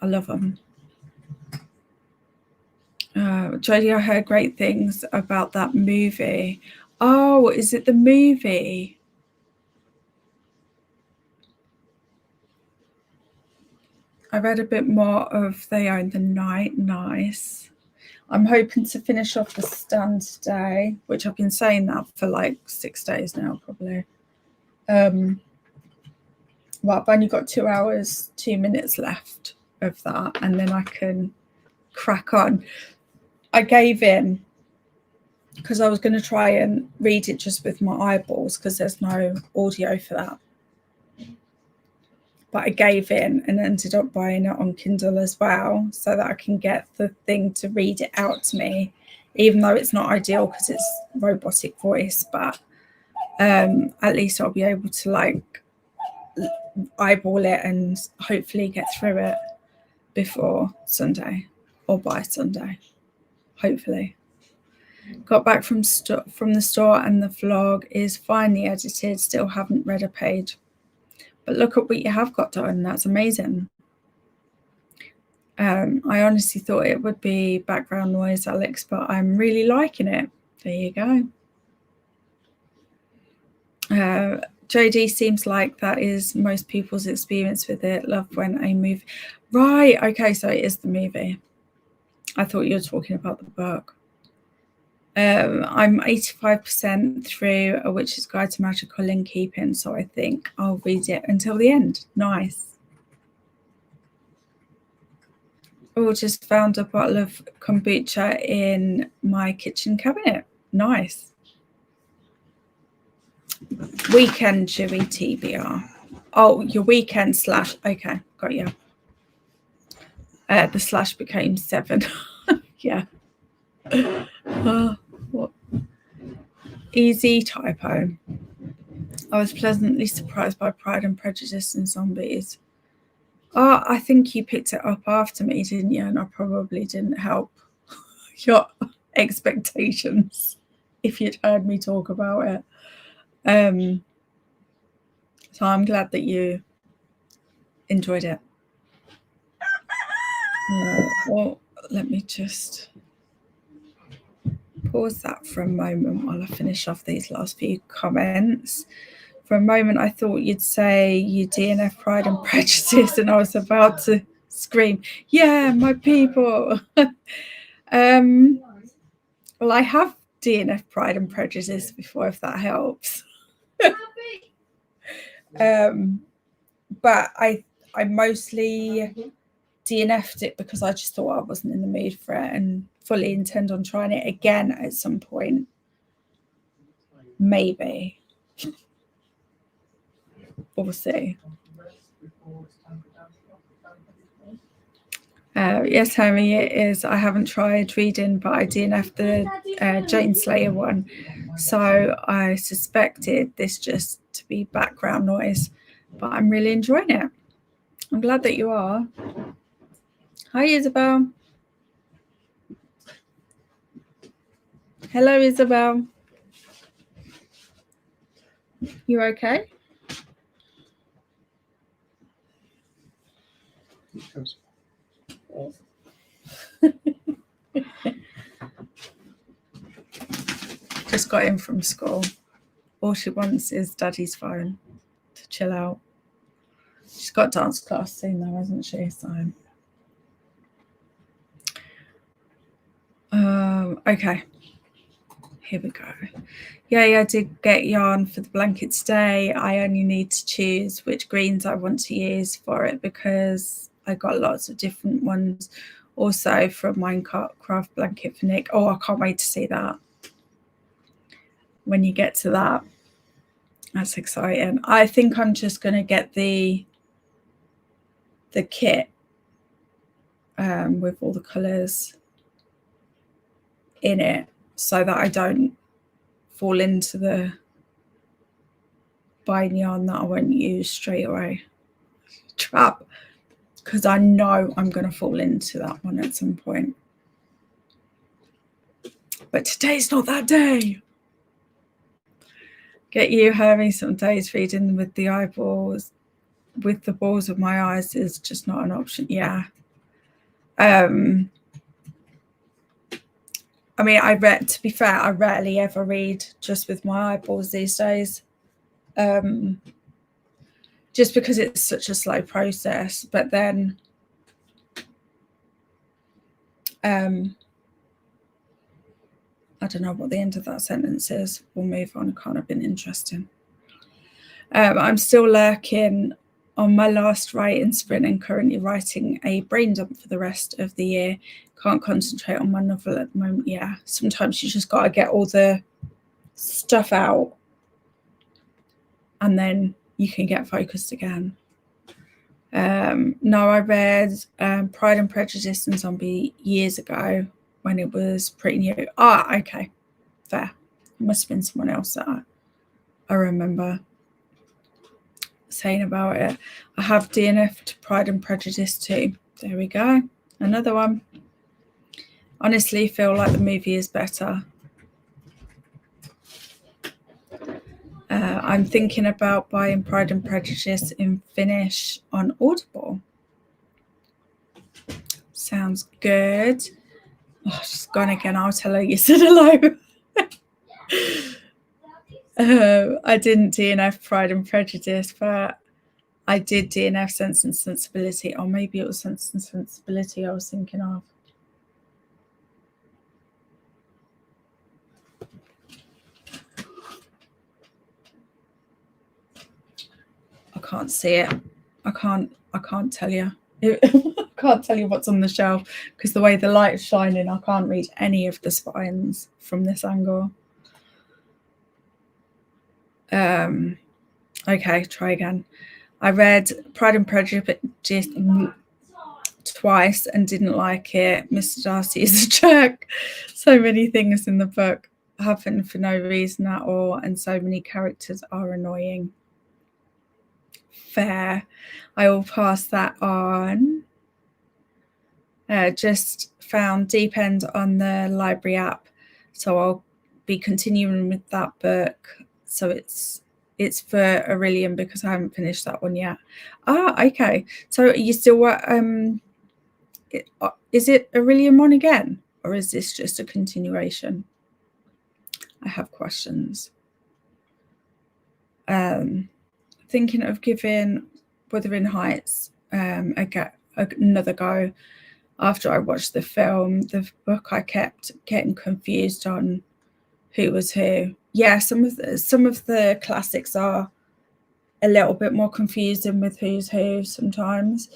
I love them. Jodie, I heard great things about that movie. Oh, is it the movie? I read a bit more of They Own the Night. Nice. I'm hoping to finish off the stand today, which I've been saying that for like 6 days now, probably. Well, I've only got 2 hours, 2 minutes left of that, and then I can crack on. I gave in because I was going to try and read it just with my eyeballs because there's no audio for that. But I gave in and ended up buying it on Kindle as well so that I can get the thing to read it out to me, even though it's not ideal because it's robotic voice, but at least I'll be able to like eyeball it and hopefully get through it before Sunday or by Sunday, hopefully. Got back from the store and the vlog is finally edited. Still haven't read a page. But look at what you have got done. That's amazing. I honestly thought it would be background noise, Alex, but I'm really liking it. There you go. JD seems like that is most people's experience with it. Love when a movie. Right. Okay. So it is the movie. I thought you were talking about the book. I'm 85% through A Witch's Guide to Magical Innkeeping, so I think I'll read it until the end. Nice. Oh, just found a bottle of kombucha in my kitchen cabinet. Nice. Weekend chewy TBR. Oh, your weekend slash. Okay, got you. The slash became 7. Yeah. What? Easy typo. I was pleasantly surprised by Pride and Prejudice and Zombies. Oh, I think you picked it up after me, didn't you? And I probably didn't help your expectations if you'd heard me talk about it. So I'm glad that you enjoyed it. Well, let me just pause that for a moment while I finish off these last few comments. For a moment, I thought you'd say you DNF Pride and Prejudice, and I was about to scream, yeah, my people. Well, I have DNF Pride and Prejudice before, if that helps. But I mostly DNF'd it because I just thought I wasn't in the mood for it, and fully intend on trying it again at some point. Maybe. We'll see. Yes, Hermie, it is. I haven't tried reading, but I DNF'd the Jane Slayer one. So I suspected this just to be background noise, but I'm really enjoying it. I'm glad that you are. Hi, Isabel. Hello, Isabel. You okay? Just got in from school. All she wants is Daddy's phone to chill out. She's got dance class soon though, hasn't she? So okay, here we go. Yeah, I did get yarn for the blanket today. I only need to choose which greens I want to use for it because I got lots of different ones. Also from Minecraft blanket for Nick. Oh, I can't wait to see that. When you get to that, that's exciting. I think I'm just going to get the kit with all the colours in it so that I don't fall into the buying yarn that I won't use straight away trap, because I know I'm going to fall into that one at some point. But today's not that day. Get you, Hermie, some days reading with the eyeballs, with the balls of my eyes is just not an option. Yeah. I mean, to be fair, I rarely ever read just with my eyeballs these days. Just because it's such a slow process. But then I don't know what the end of that sentence is. We'll move on. Can't have been interesting. I'm still lurking on my last writing sprint and currently writing a brain dump for the rest of the year. Can't concentrate on my novel at the moment. Yeah, sometimes you just got to get all the stuff out and then you can get focused again. No, I read Pride and Prejudice and Zombie years ago when it was pretty new. Ah, okay, fair. It must have been someone else that I remember saying about it. I have DNF'd Pride and Prejudice too. There we go. Another one. Honestly, feel like the movie is better. I'm thinking about buying Pride and Prejudice in Finnish on Audible. Sounds good. Oh, she's gone again. I'll tell her you said hello. I didn't DNF Pride and Prejudice, but I did DNF Sense and Sensibility. Or maybe it was Sense and Sensibility I was thinking of. I can't see it. I can't tell you. I can't tell you what's on the shelf because the way the light's shining, I can't read any of the spines from this angle. Okay, try again. I read Pride and Prejudice twice and didn't like it. Mr. Darcy is a jerk. So many things in the book happen for no reason at all, and so many characters are annoying. Fair. I will pass that on. Just found Deep End on the library app, so I'll be continuing with that book. So it's for Aurelian because I haven't finished that one yet. Ah, okay. So you still is it Aurelian one again, or is this just a continuation? I have questions. Thinking of giving Wuthering Heights another go. After I watched the film, the book, I kept getting confused on who was who. Yeah, some of the classics are a little bit more confusing with who's who sometimes,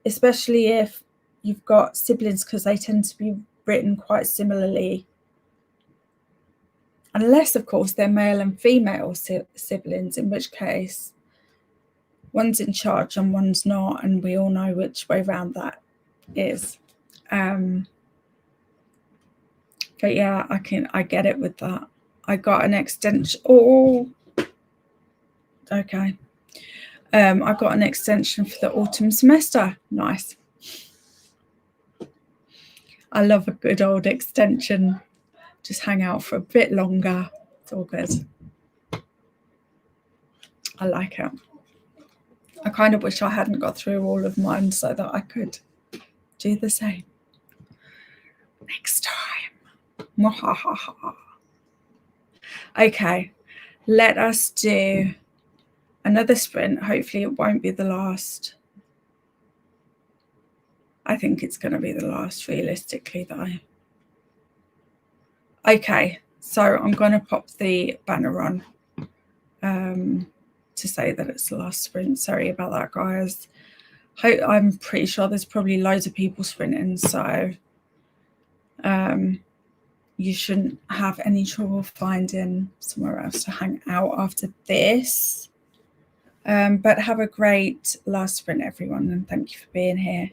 especially if you've got siblings, because they tend to be written quite similarly. Unless, of course, they're male and female siblings, in which case one's in charge and one's not, and we all know which way round that is. But yeah, I get it with that. I got an extension. Oh, okay. I got an extension for the autumn semester. Nice. I love a good old extension. Just hang out for a bit longer. It's all good. I like it. I kind of wish I hadn't got through all of mine so that I could do the same next time. Okay, let us do another sprint. Hopefully it won't be the last. I think it's going to be the last, realistically, though. Okay, so I'm going to pop the banner on to say that it's the last sprint. Sorry about that, guys. I'm pretty sure there's probably loads of people sprinting, so you shouldn't have any trouble finding somewhere else to hang out after this. But have a great last sprint, everyone, and thank you for being here.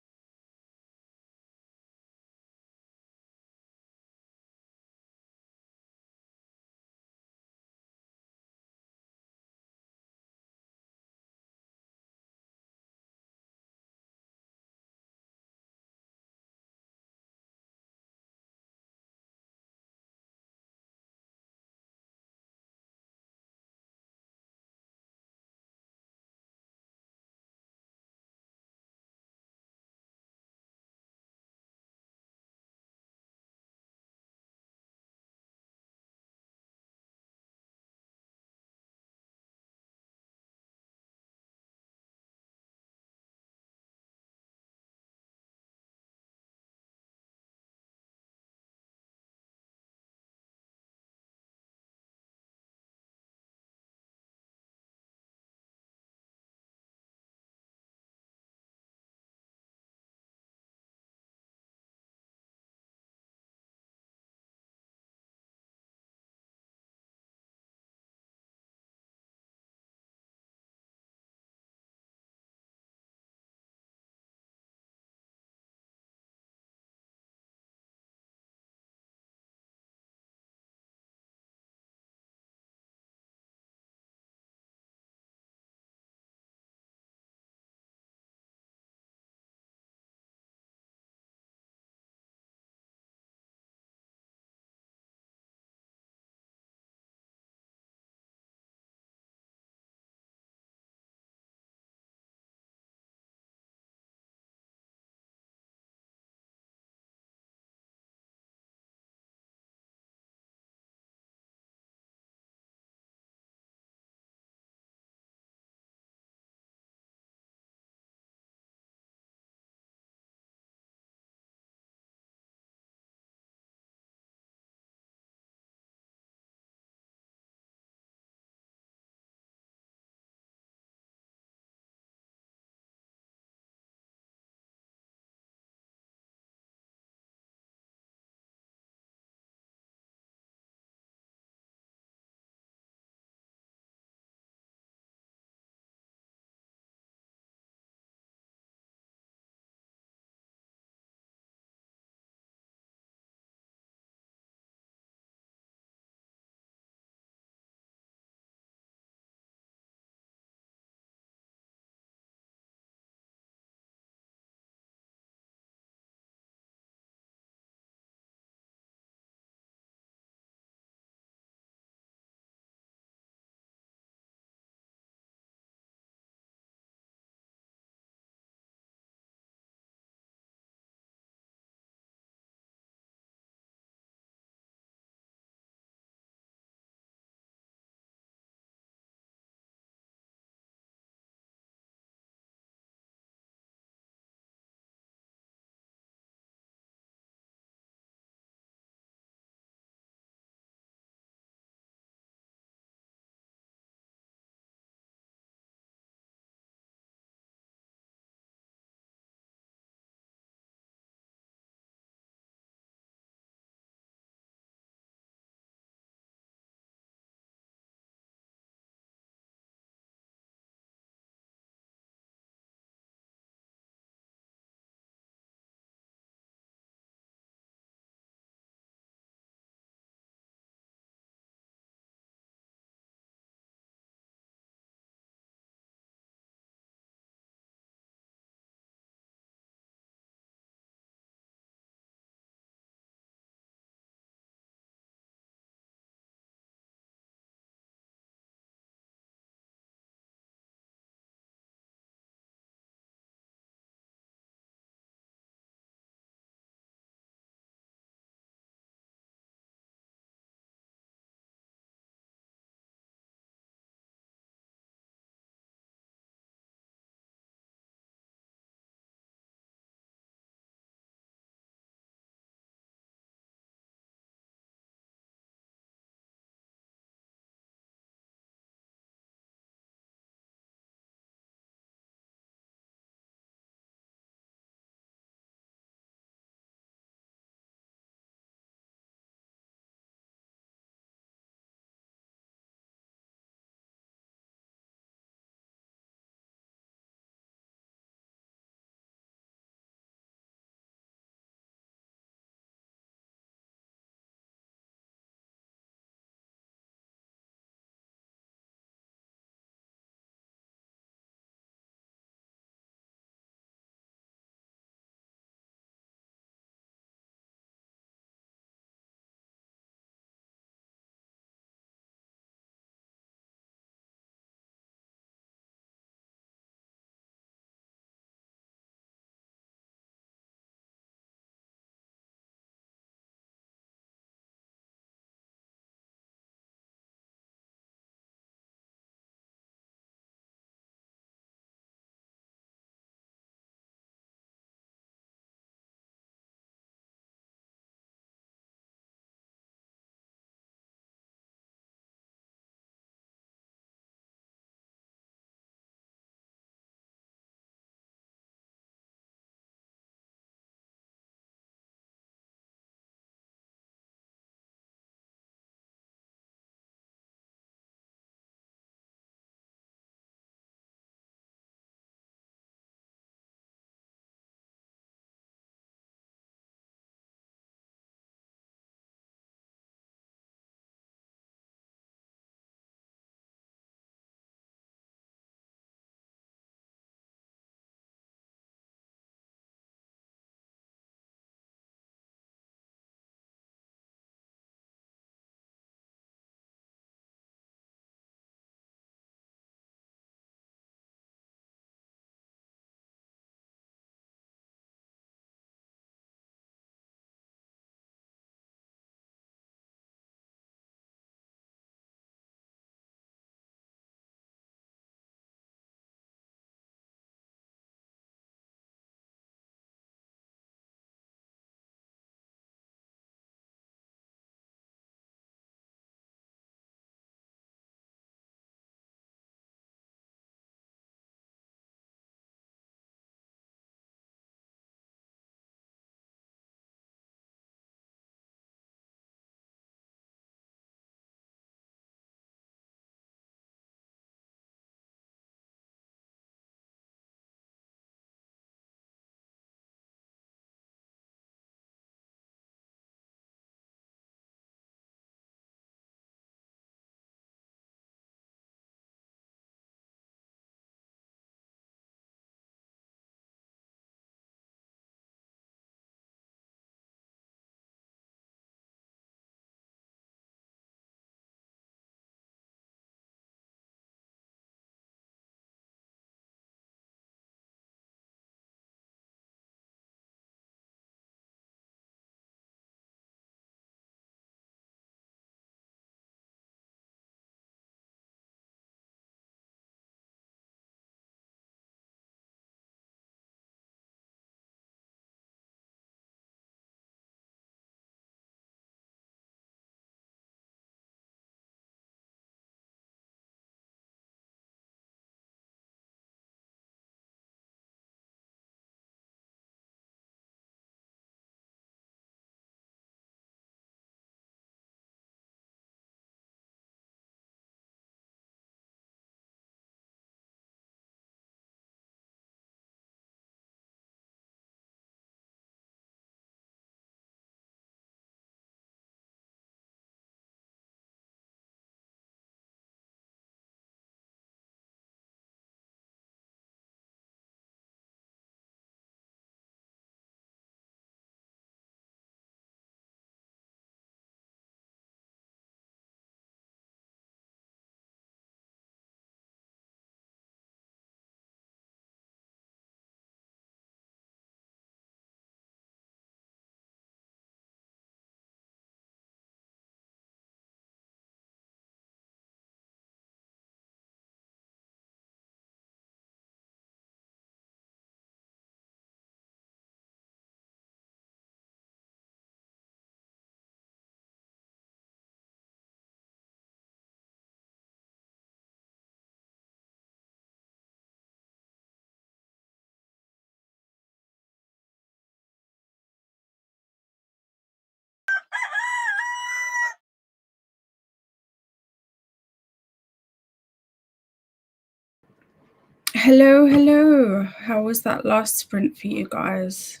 Hello. How was that last sprint for you guys?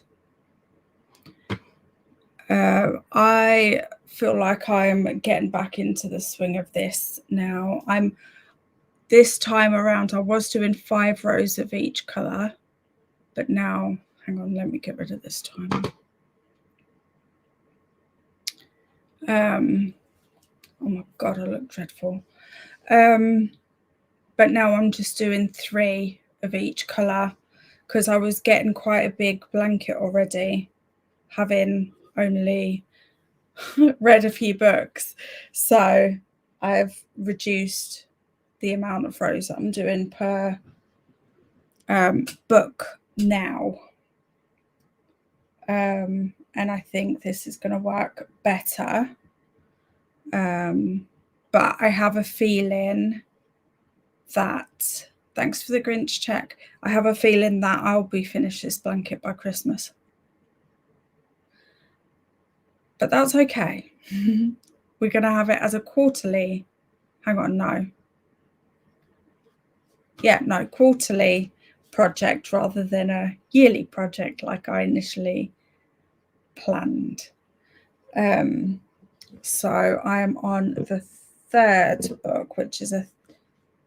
I feel like I'm getting back into the swing of this now. This time around, I was doing 5 rows of each colour, but now, hang on, let me get rid of this time. Oh my God, I look dreadful. But now I'm just doing 3 of each colour because I was getting quite a big blanket already, having only read a few books. So I've reduced the amount of rows that I'm doing per book now. And I think this is going to work better. But I have a feeling that, thanks for the Grinch check, I have a feeling that I'll be finished this blanket by Christmas. But that's okay. We're going to have it as a quarterly. Hang on, no. Yeah, no, quarterly project rather than a yearly project like I initially planned. So I am on the 3rd book, which is a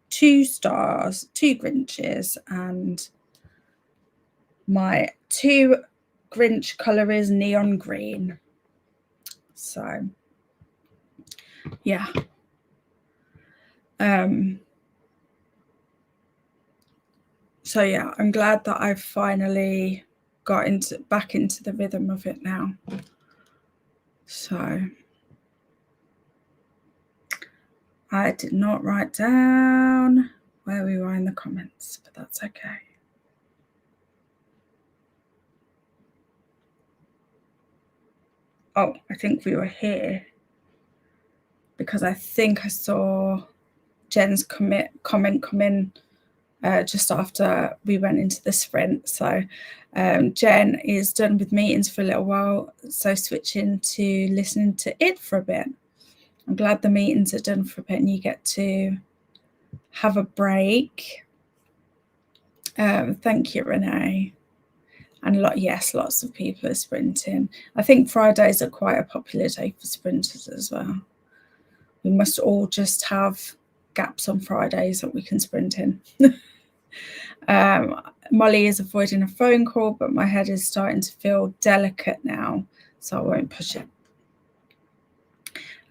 2 stars, 2 Grinches, and my 2 Grinch colour is neon green. So yeah. So yeah, I'm glad that I've finally got back into the rhythm of it now. So I did not write down where we were in the comments, but that's okay. Oh, I think we were here because I think I saw Jen's comment come in just after we went into the sprint. So Jen is done with meetings for a little while, so switching to listening to it for a bit. I'm glad the meetings are done for a bit and you get to have a break. Thank you, Renee. And lots of people are sprinting. I think Fridays are quite a popular day for sprinters as well. We must all just have gaps on Fridays that we can sprint in. Molly is avoiding a phone call, but my head is starting to feel delicate now, so I won't push it.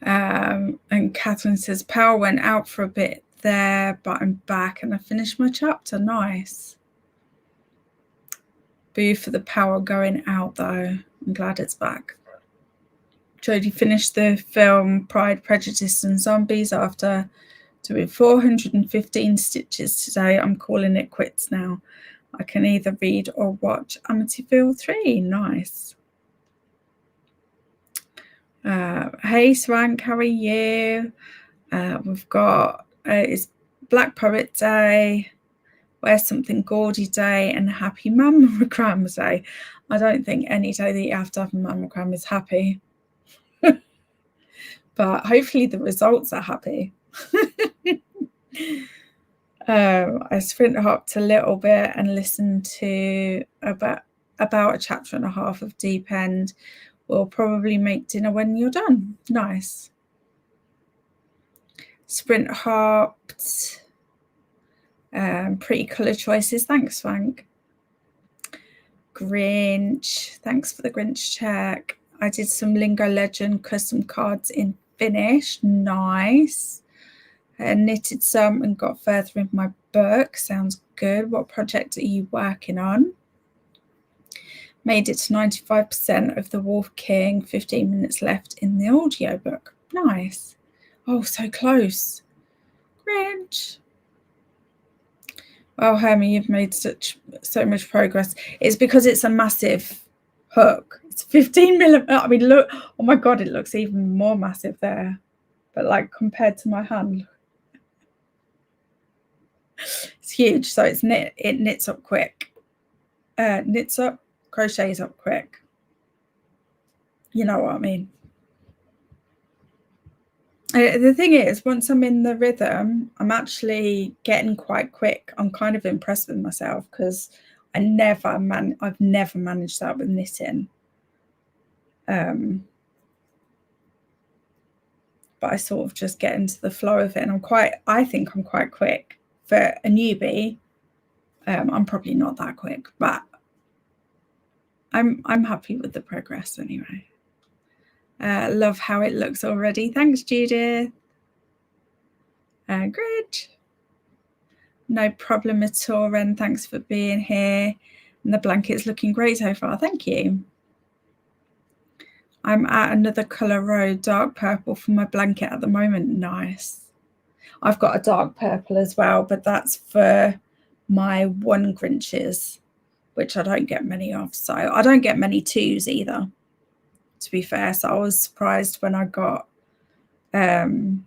And Catherine says, power went out for a bit there, but I'm back and I finished my chapter. Nice. Boo for the power going out, though. I'm glad it's back. Jodie finished the film Pride, Prejudice and Zombies after doing 415 stitches today. I'm calling it quits now. I can either read or watch Amityville 3. Nice. Hey Swank, how are you? We've got it's Black Poet Day, Wear Something Gaudy Day, and Happy Mammogram Day. I don't think any day that you have to have a mammogram is happy. But hopefully the results are happy. I sprint hopped a little bit and listened to about a chapter and a half of Deep End. We'll probably make dinner when you're done. Nice. Sprint hopped. Pretty colour choices. Thanks, Frank. Grinch. Thanks for the Grinch check. I did some Lingo Legend custom cards in Finnish. Nice. Knitted some and got further in my book. Sounds good. What project are you working on? Made it to 95% of the Wolf King. 15 minutes left in the audiobook. Nice. Oh, so close. Grinch. Oh, Hermie, you've made so much progress. It's because it's a massive hook. It's 15 millimeters. I mean, look. Oh my God, it looks even more massive there. But like compared to my hand, it's huge. So it's it knits up quick. Knits up, crochets up quick. You know what I mean. The thing is, once I'm in the rhythm, I'm actually getting quite quick. I'm kind of impressed with myself because I've never managed that with knitting. But I sort of just get into the flow of it, and I think I'm quite quick for a newbie. I'm probably not that quick, but I'm happy with the progress anyway. Love how it looks already. Thanks, Judith. Great. No problem at all, Ren. Thanks for being here. And the blanket's looking great so far. Thank you. I'm at another colour row, dark purple for my blanket at the moment. Nice. I've got a dark purple as well, but that's for my one Grinches, which I don't get many of. So I don't get many twos either, to be fair. So I was surprised when I got because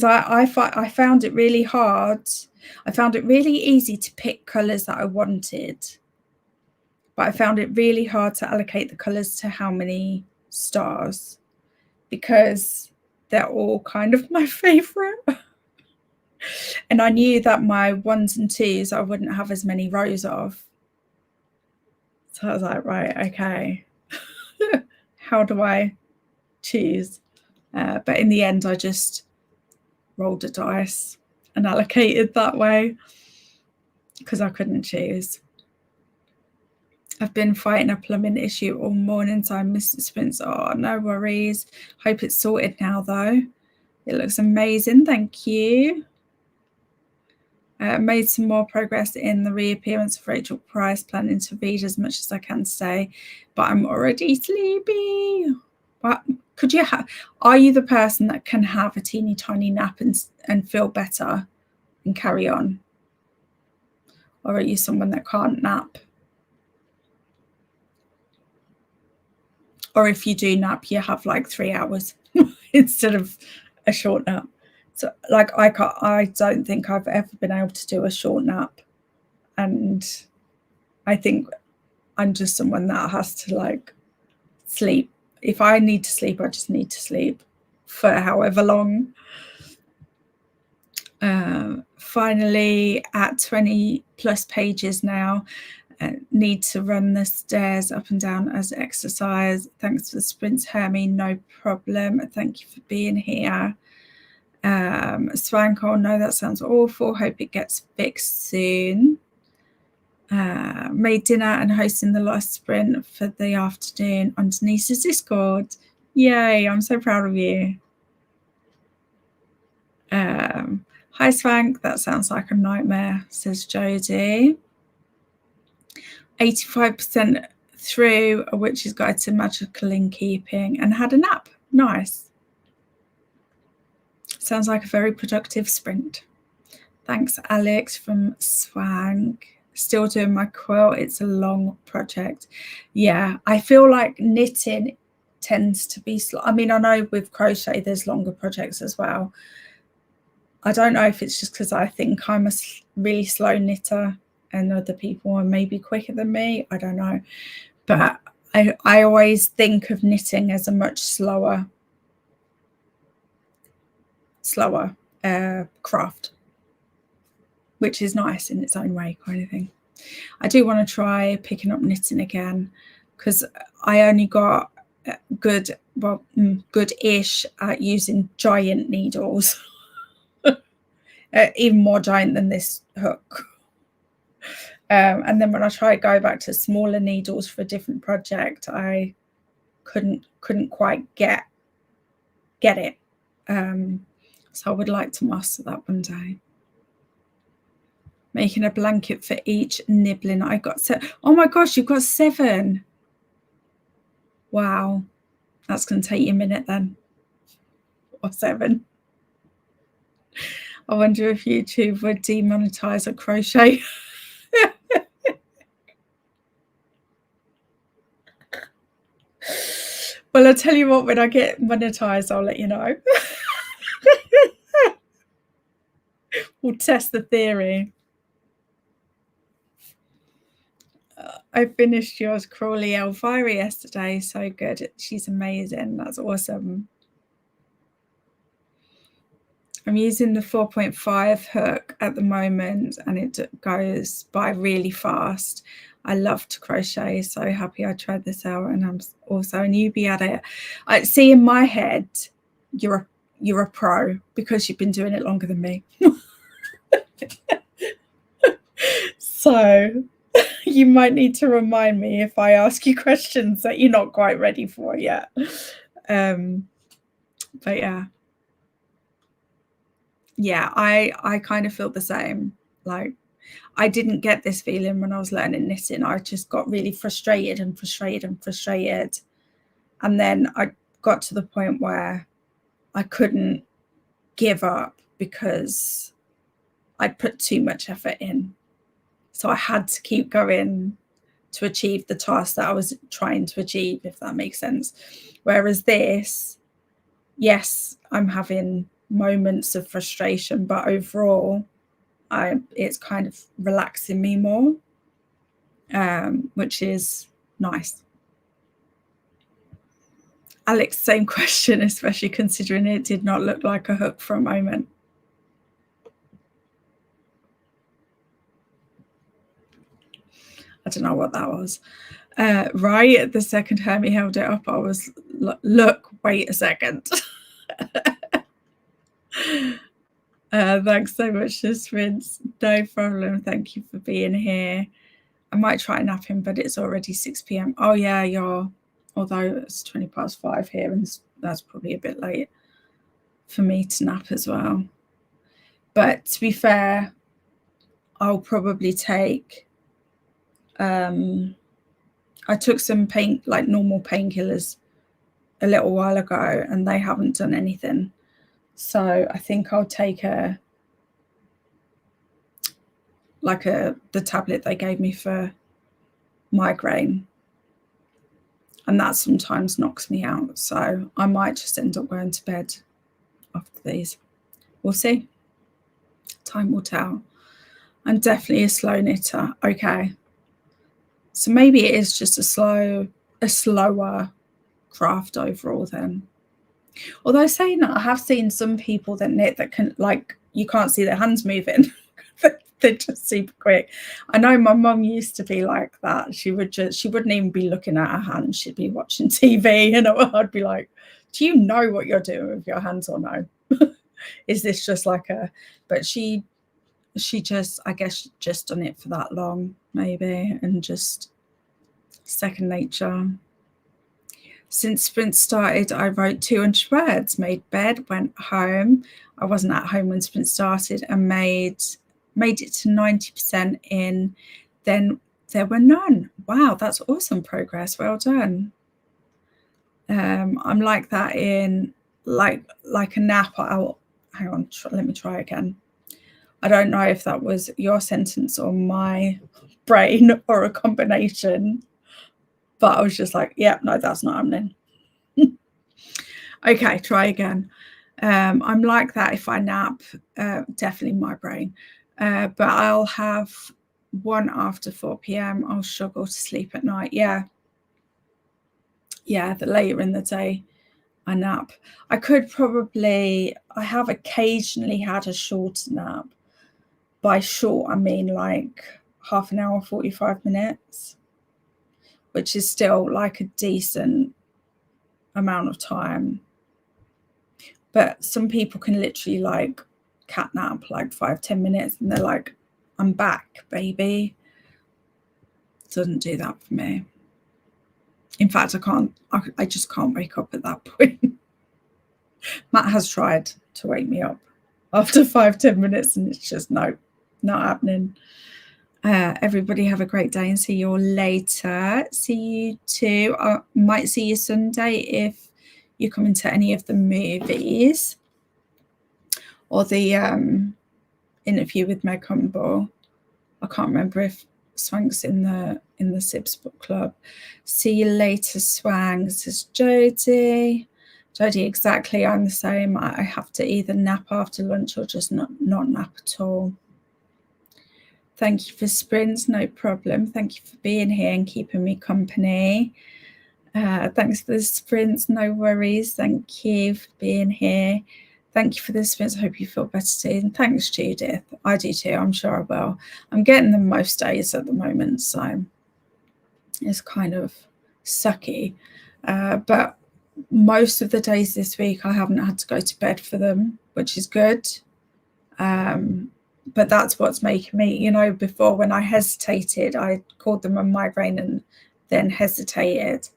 I found it really hard. I found it really easy to pick colours that I wanted, but I found it really hard to allocate the colours to how many stars because they're all kind of my favourite. And I knew that my ones and twos I wouldn't have as many rows of. So I was like, right, okay, how do I choose? But in the end, I just rolled a dice and allocated that way because I couldn't choose. I've been fighting a plumbing issue all morning, so I missed the sprints. Oh, no worries. Hope it's sorted now, though. It looks amazing. Thank you. Made some more progress in the reappearance of Rachel Price, planning to read as much as I can today, but I'm already sleepy. What could you have? Are you the person that can have a teeny tiny nap and feel better and carry on? Or are you someone that can't nap? Or if you do nap, you have like 3 hours instead of a short nap. So like I don't think I've ever been able to do a short nap. And I think I'm just someone that has to like sleep. If I need to sleep, I just need to sleep for however long. Finally at 20 plus pages now. Need to run the stairs up and down as exercise. Thanks for the sprints, Hermie. No problem. Thank you for being here. Swanko, no, that sounds awful. Hope it gets fixed soon. Made dinner and hosting the last sprint for the afternoon on Denise's Discord. Yay, I'm so proud of you. Hi, Swank. That sounds like a nightmare, says Jodie. 85% through A Witch's Guide to Magical Innkeeping and had a nap. Nice. Sounds like a very productive sprint. Thanks, Alex from Swank. Still doing my quilt. It's a long project. Yeah, I feel like knitting tends to be slow. I mean, I know with crochet there's longer projects as well. I don't know if it's just because I think I'm a really slow knitter and other people are maybe quicker than me. I don't know. But I always think of knitting as a much slower craft, which is nice in its own way, kind of thing. I do want to try picking up knitting again because I only got good-ish at using giant needles, even more giant than this hook. And then when I tried go back to smaller needles for a different project, I couldn't quite get it. So I would like to master that one day. Making a blanket for each nibbling. I got oh my gosh, you've got 7. Wow, that's going to take you a minute then, or 7. I wonder if YouTube would demonetize a crochet. Well, I'll tell you what, when I get monetized, I'll let you know. We'll test the theory. I finished yours, Crawley Elvira, yesterday. So good. She's amazing. That's awesome. I'm using the 4.5 hook at the moment, and it goes by really fast. I love to crochet, so happy I tried this out, and I'm also a newbie at it. I see in my head you're a pro because you've been doing it longer than me. So you might need to remind me if I ask you questions that you're not quite ready for yet. But yeah, I kind of feel the same. Like, I didn't get this feeling when I was learning knitting. I just got really frustrated. And then I got to the point where I couldn't give up because I'd put too much effort in. So I had to keep going to achieve the task that I was trying to achieve, if that makes sense. Whereas this, yes, I'm having moments of frustration, but overall, it's kind of relaxing me more, which is nice. Alex, same question, especially considering it did not look like a hook for a moment. I don't know what that was. Right, the second Hermie held it up, I was, look, wait a second. Thanks so much, Vince. No problem. Thank you for being here. I might try napping, but it's already 6 p.m. Oh yeah, although it's 5:20 here, and that's probably a bit late for me to nap as well. But to be fair, I'll probably take I took some normal painkillers a little while ago, and they haven't done anything. So I think I'll take the tablet they gave me for migraine, and that sometimes knocks me out. So I might just end up going to bed after these. We'll see. Time will tell. I'm definitely a slow knitter. Okay. So maybe it is just a slower craft overall then. Although saying that, I have seen some people that knit that can, like, you can't see their hands moving. They're just super quick. I know my mum used to be like that. She wouldn't even be looking at her hands. She'd be watching TV, and I'd be like, do you know what you're doing with your hands or no? Is this just like but she just, I guess, just done it for that long, maybe, and just second nature. Since sprint started, I wrote 200 words, made bed, went home. I wasn't at home when sprint started, and made it to 90% in. Then there were none. Wow, that's awesome progress. Well done. I'm like that in like a nap. Hang on, let me try again. I don't know if that was your sentence or my brain or a combination, but I was just like, yeah, no, that's not happening. Okay, try again. I'm like that if I nap, definitely my brain. But I'll have one after 4 p.m. I'll struggle to sleep at night. Yeah, the later in the day I nap. I have occasionally had a short nap. By short, I mean like half an hour, 45 minutes, which is still like a decent amount of time. But some people can literally like cat nap like 5-10 minutes, and they're like, I'm back, baby. Doesn't do that for me. In fact, I just can't wake up at that point. Matt has tried to wake me up after 5-10 minutes, and it's just no, not happening. Everybody have a great day, and see you all later. See you too. I might see you Sunday if you come into any of the movies or the interview with Meg Humble. I can't remember if Swank's in the Sibs book club. See you later, Swank, says Jodie. Jodie, exactly. I'm the same. I have to either nap after lunch or just not nap at all. Thank you for sprints, no problem. Thank you for being here and keeping me company. Thanks for the sprints, no worries. Thank you for being here. Thank you for this, Vince. I hope you feel better too. And thanks, Judith. I do too. I'm sure I will. I'm getting them most days at the moment, so it's kind of sucky. But most of the days this week, I haven't had to go to bed for them, which is good. But that's what's making me, you know, before when I hesitated, I called them a migraine and then hesitated.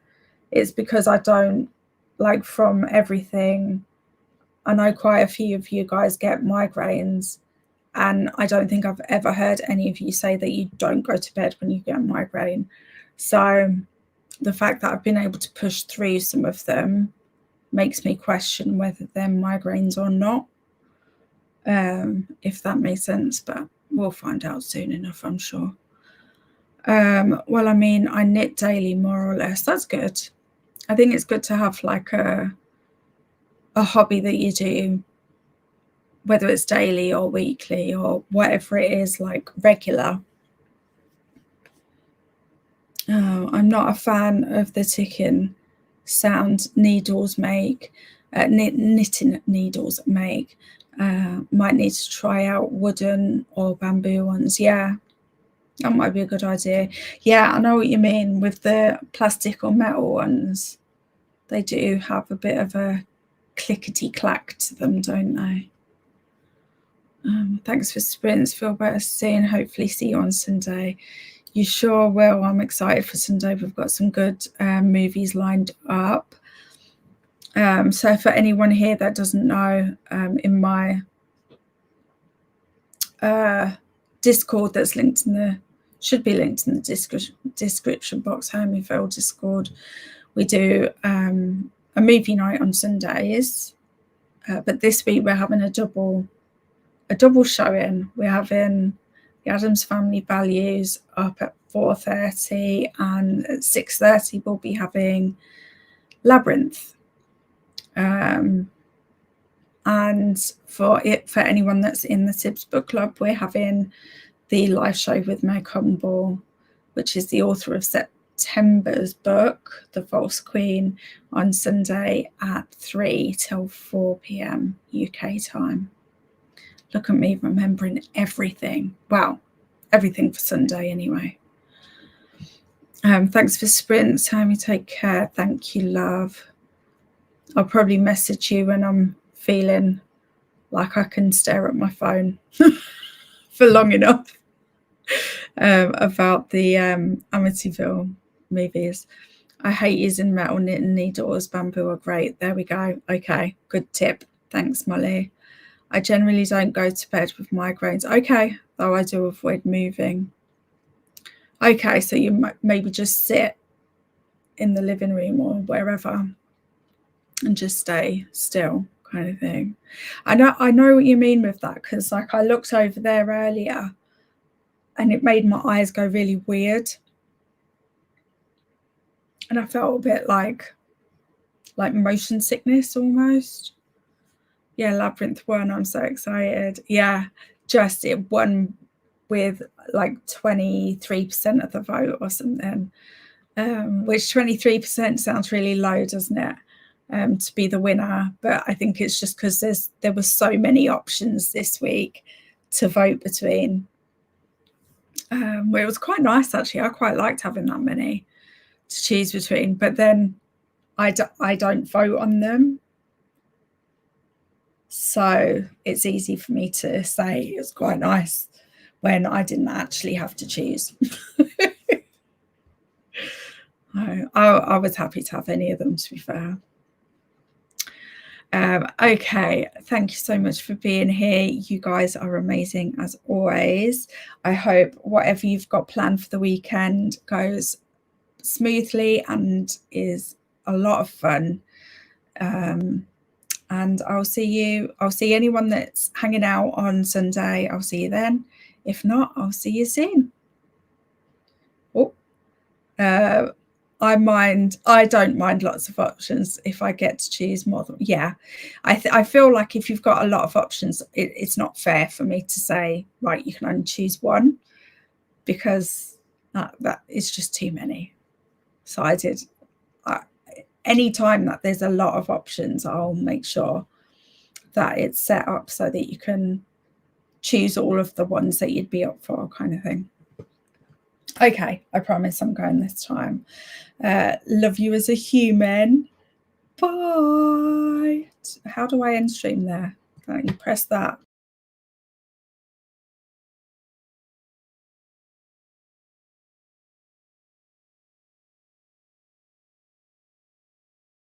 It's because I don't, like, from everything, I know quite a few of you guys get migraines, and I don't think I've ever heard any of you say that you don't go to bed when you get a migraine. So the fact that I've been able to push through some of them makes me question whether they're migraines or not, if that makes sense, but we'll find out soon enough, I'm sure. Well, I mean, I knit daily, more or less. That's good. I think it's good to have like a hobby that you do, whether it's daily or weekly or whatever it is, like regular. I'm not a fan of the ticking sound needles make, knitting needles make. Might need to try out wooden or bamboo ones. Yeah, that might be a good idea. Yeah, I know what you mean with the plastic or metal ones. They do have a bit of a clickety clack to them, don't they? Thanks for sprints. Feel better soon. Hopefully see you on Sunday. You sure will. I'm excited for Sunday. We've got some good movies lined up. So for anyone here that doesn't know, in my Discord that's linked in the, should be linked in the description box, Hermieville Discord, we do a movie night on Sundays. But this week we're having a double showing. We're having The Addams Family Values up at 4:30, and at 6:30 we'll be having Labyrinth. And for anyone that's in the Tibbs Book Club, we're having the live show with Meg Humble, which is the author of September's book, The False Queen, on Sunday at 3 till 4 p.m. UK time. Look at me remembering everything. Well, everything for Sunday anyway. Thanks for sprints. Hermie, take care. Thank you, love. I'll probably message you when I'm feeling like I can stare at my phone for long enough about the Amityville movies. I hate using metal knitting needles. Bamboo are great. There we go. Okay, good tip. Thanks, Molly. I generally don't go to bed with migraines. Okay, though I do avoid moving. Okay, so you maybe just sit in the living room or wherever and just stay still, kind of thing. I know what you mean with that, because like I looked over there earlier and it made my eyes go really weird, and I felt a bit like motion sickness almost. Yeah, Labyrinth won. I'm so excited. Yeah, just it won with like 23% of the vote or something, which 23% sounds really low, doesn't it, to be the winner? But I think it's just because there were so many options this week to vote between. Well, it was quite nice, actually. I quite liked having that many to choose between, but then I don't vote on them. So it's easy for me to say it's quite nice when I didn't actually have to choose. I was happy to have any of them, to be fair. Okay, thank you so much for being here. You guys are amazing as always. I hope whatever you've got planned for the weekend goes smoothly and is a lot of fun. And I'll see anyone that's hanging out on Sunday. I'll see you then. If not, I'll see you soon. I don't mind lots of options if I get to choose more than, yeah. I feel like if you've got a lot of options, it's not fair for me to say, right, you can only choose one, because that is just too many. So any time that there's a lot of options, I'll make sure that it's set up so that you can choose all of the ones that you'd be up for, kind of thing. Okay, I promise I'm going this time. Love you as a human. Bye. How do I end stream there? Don't you press that?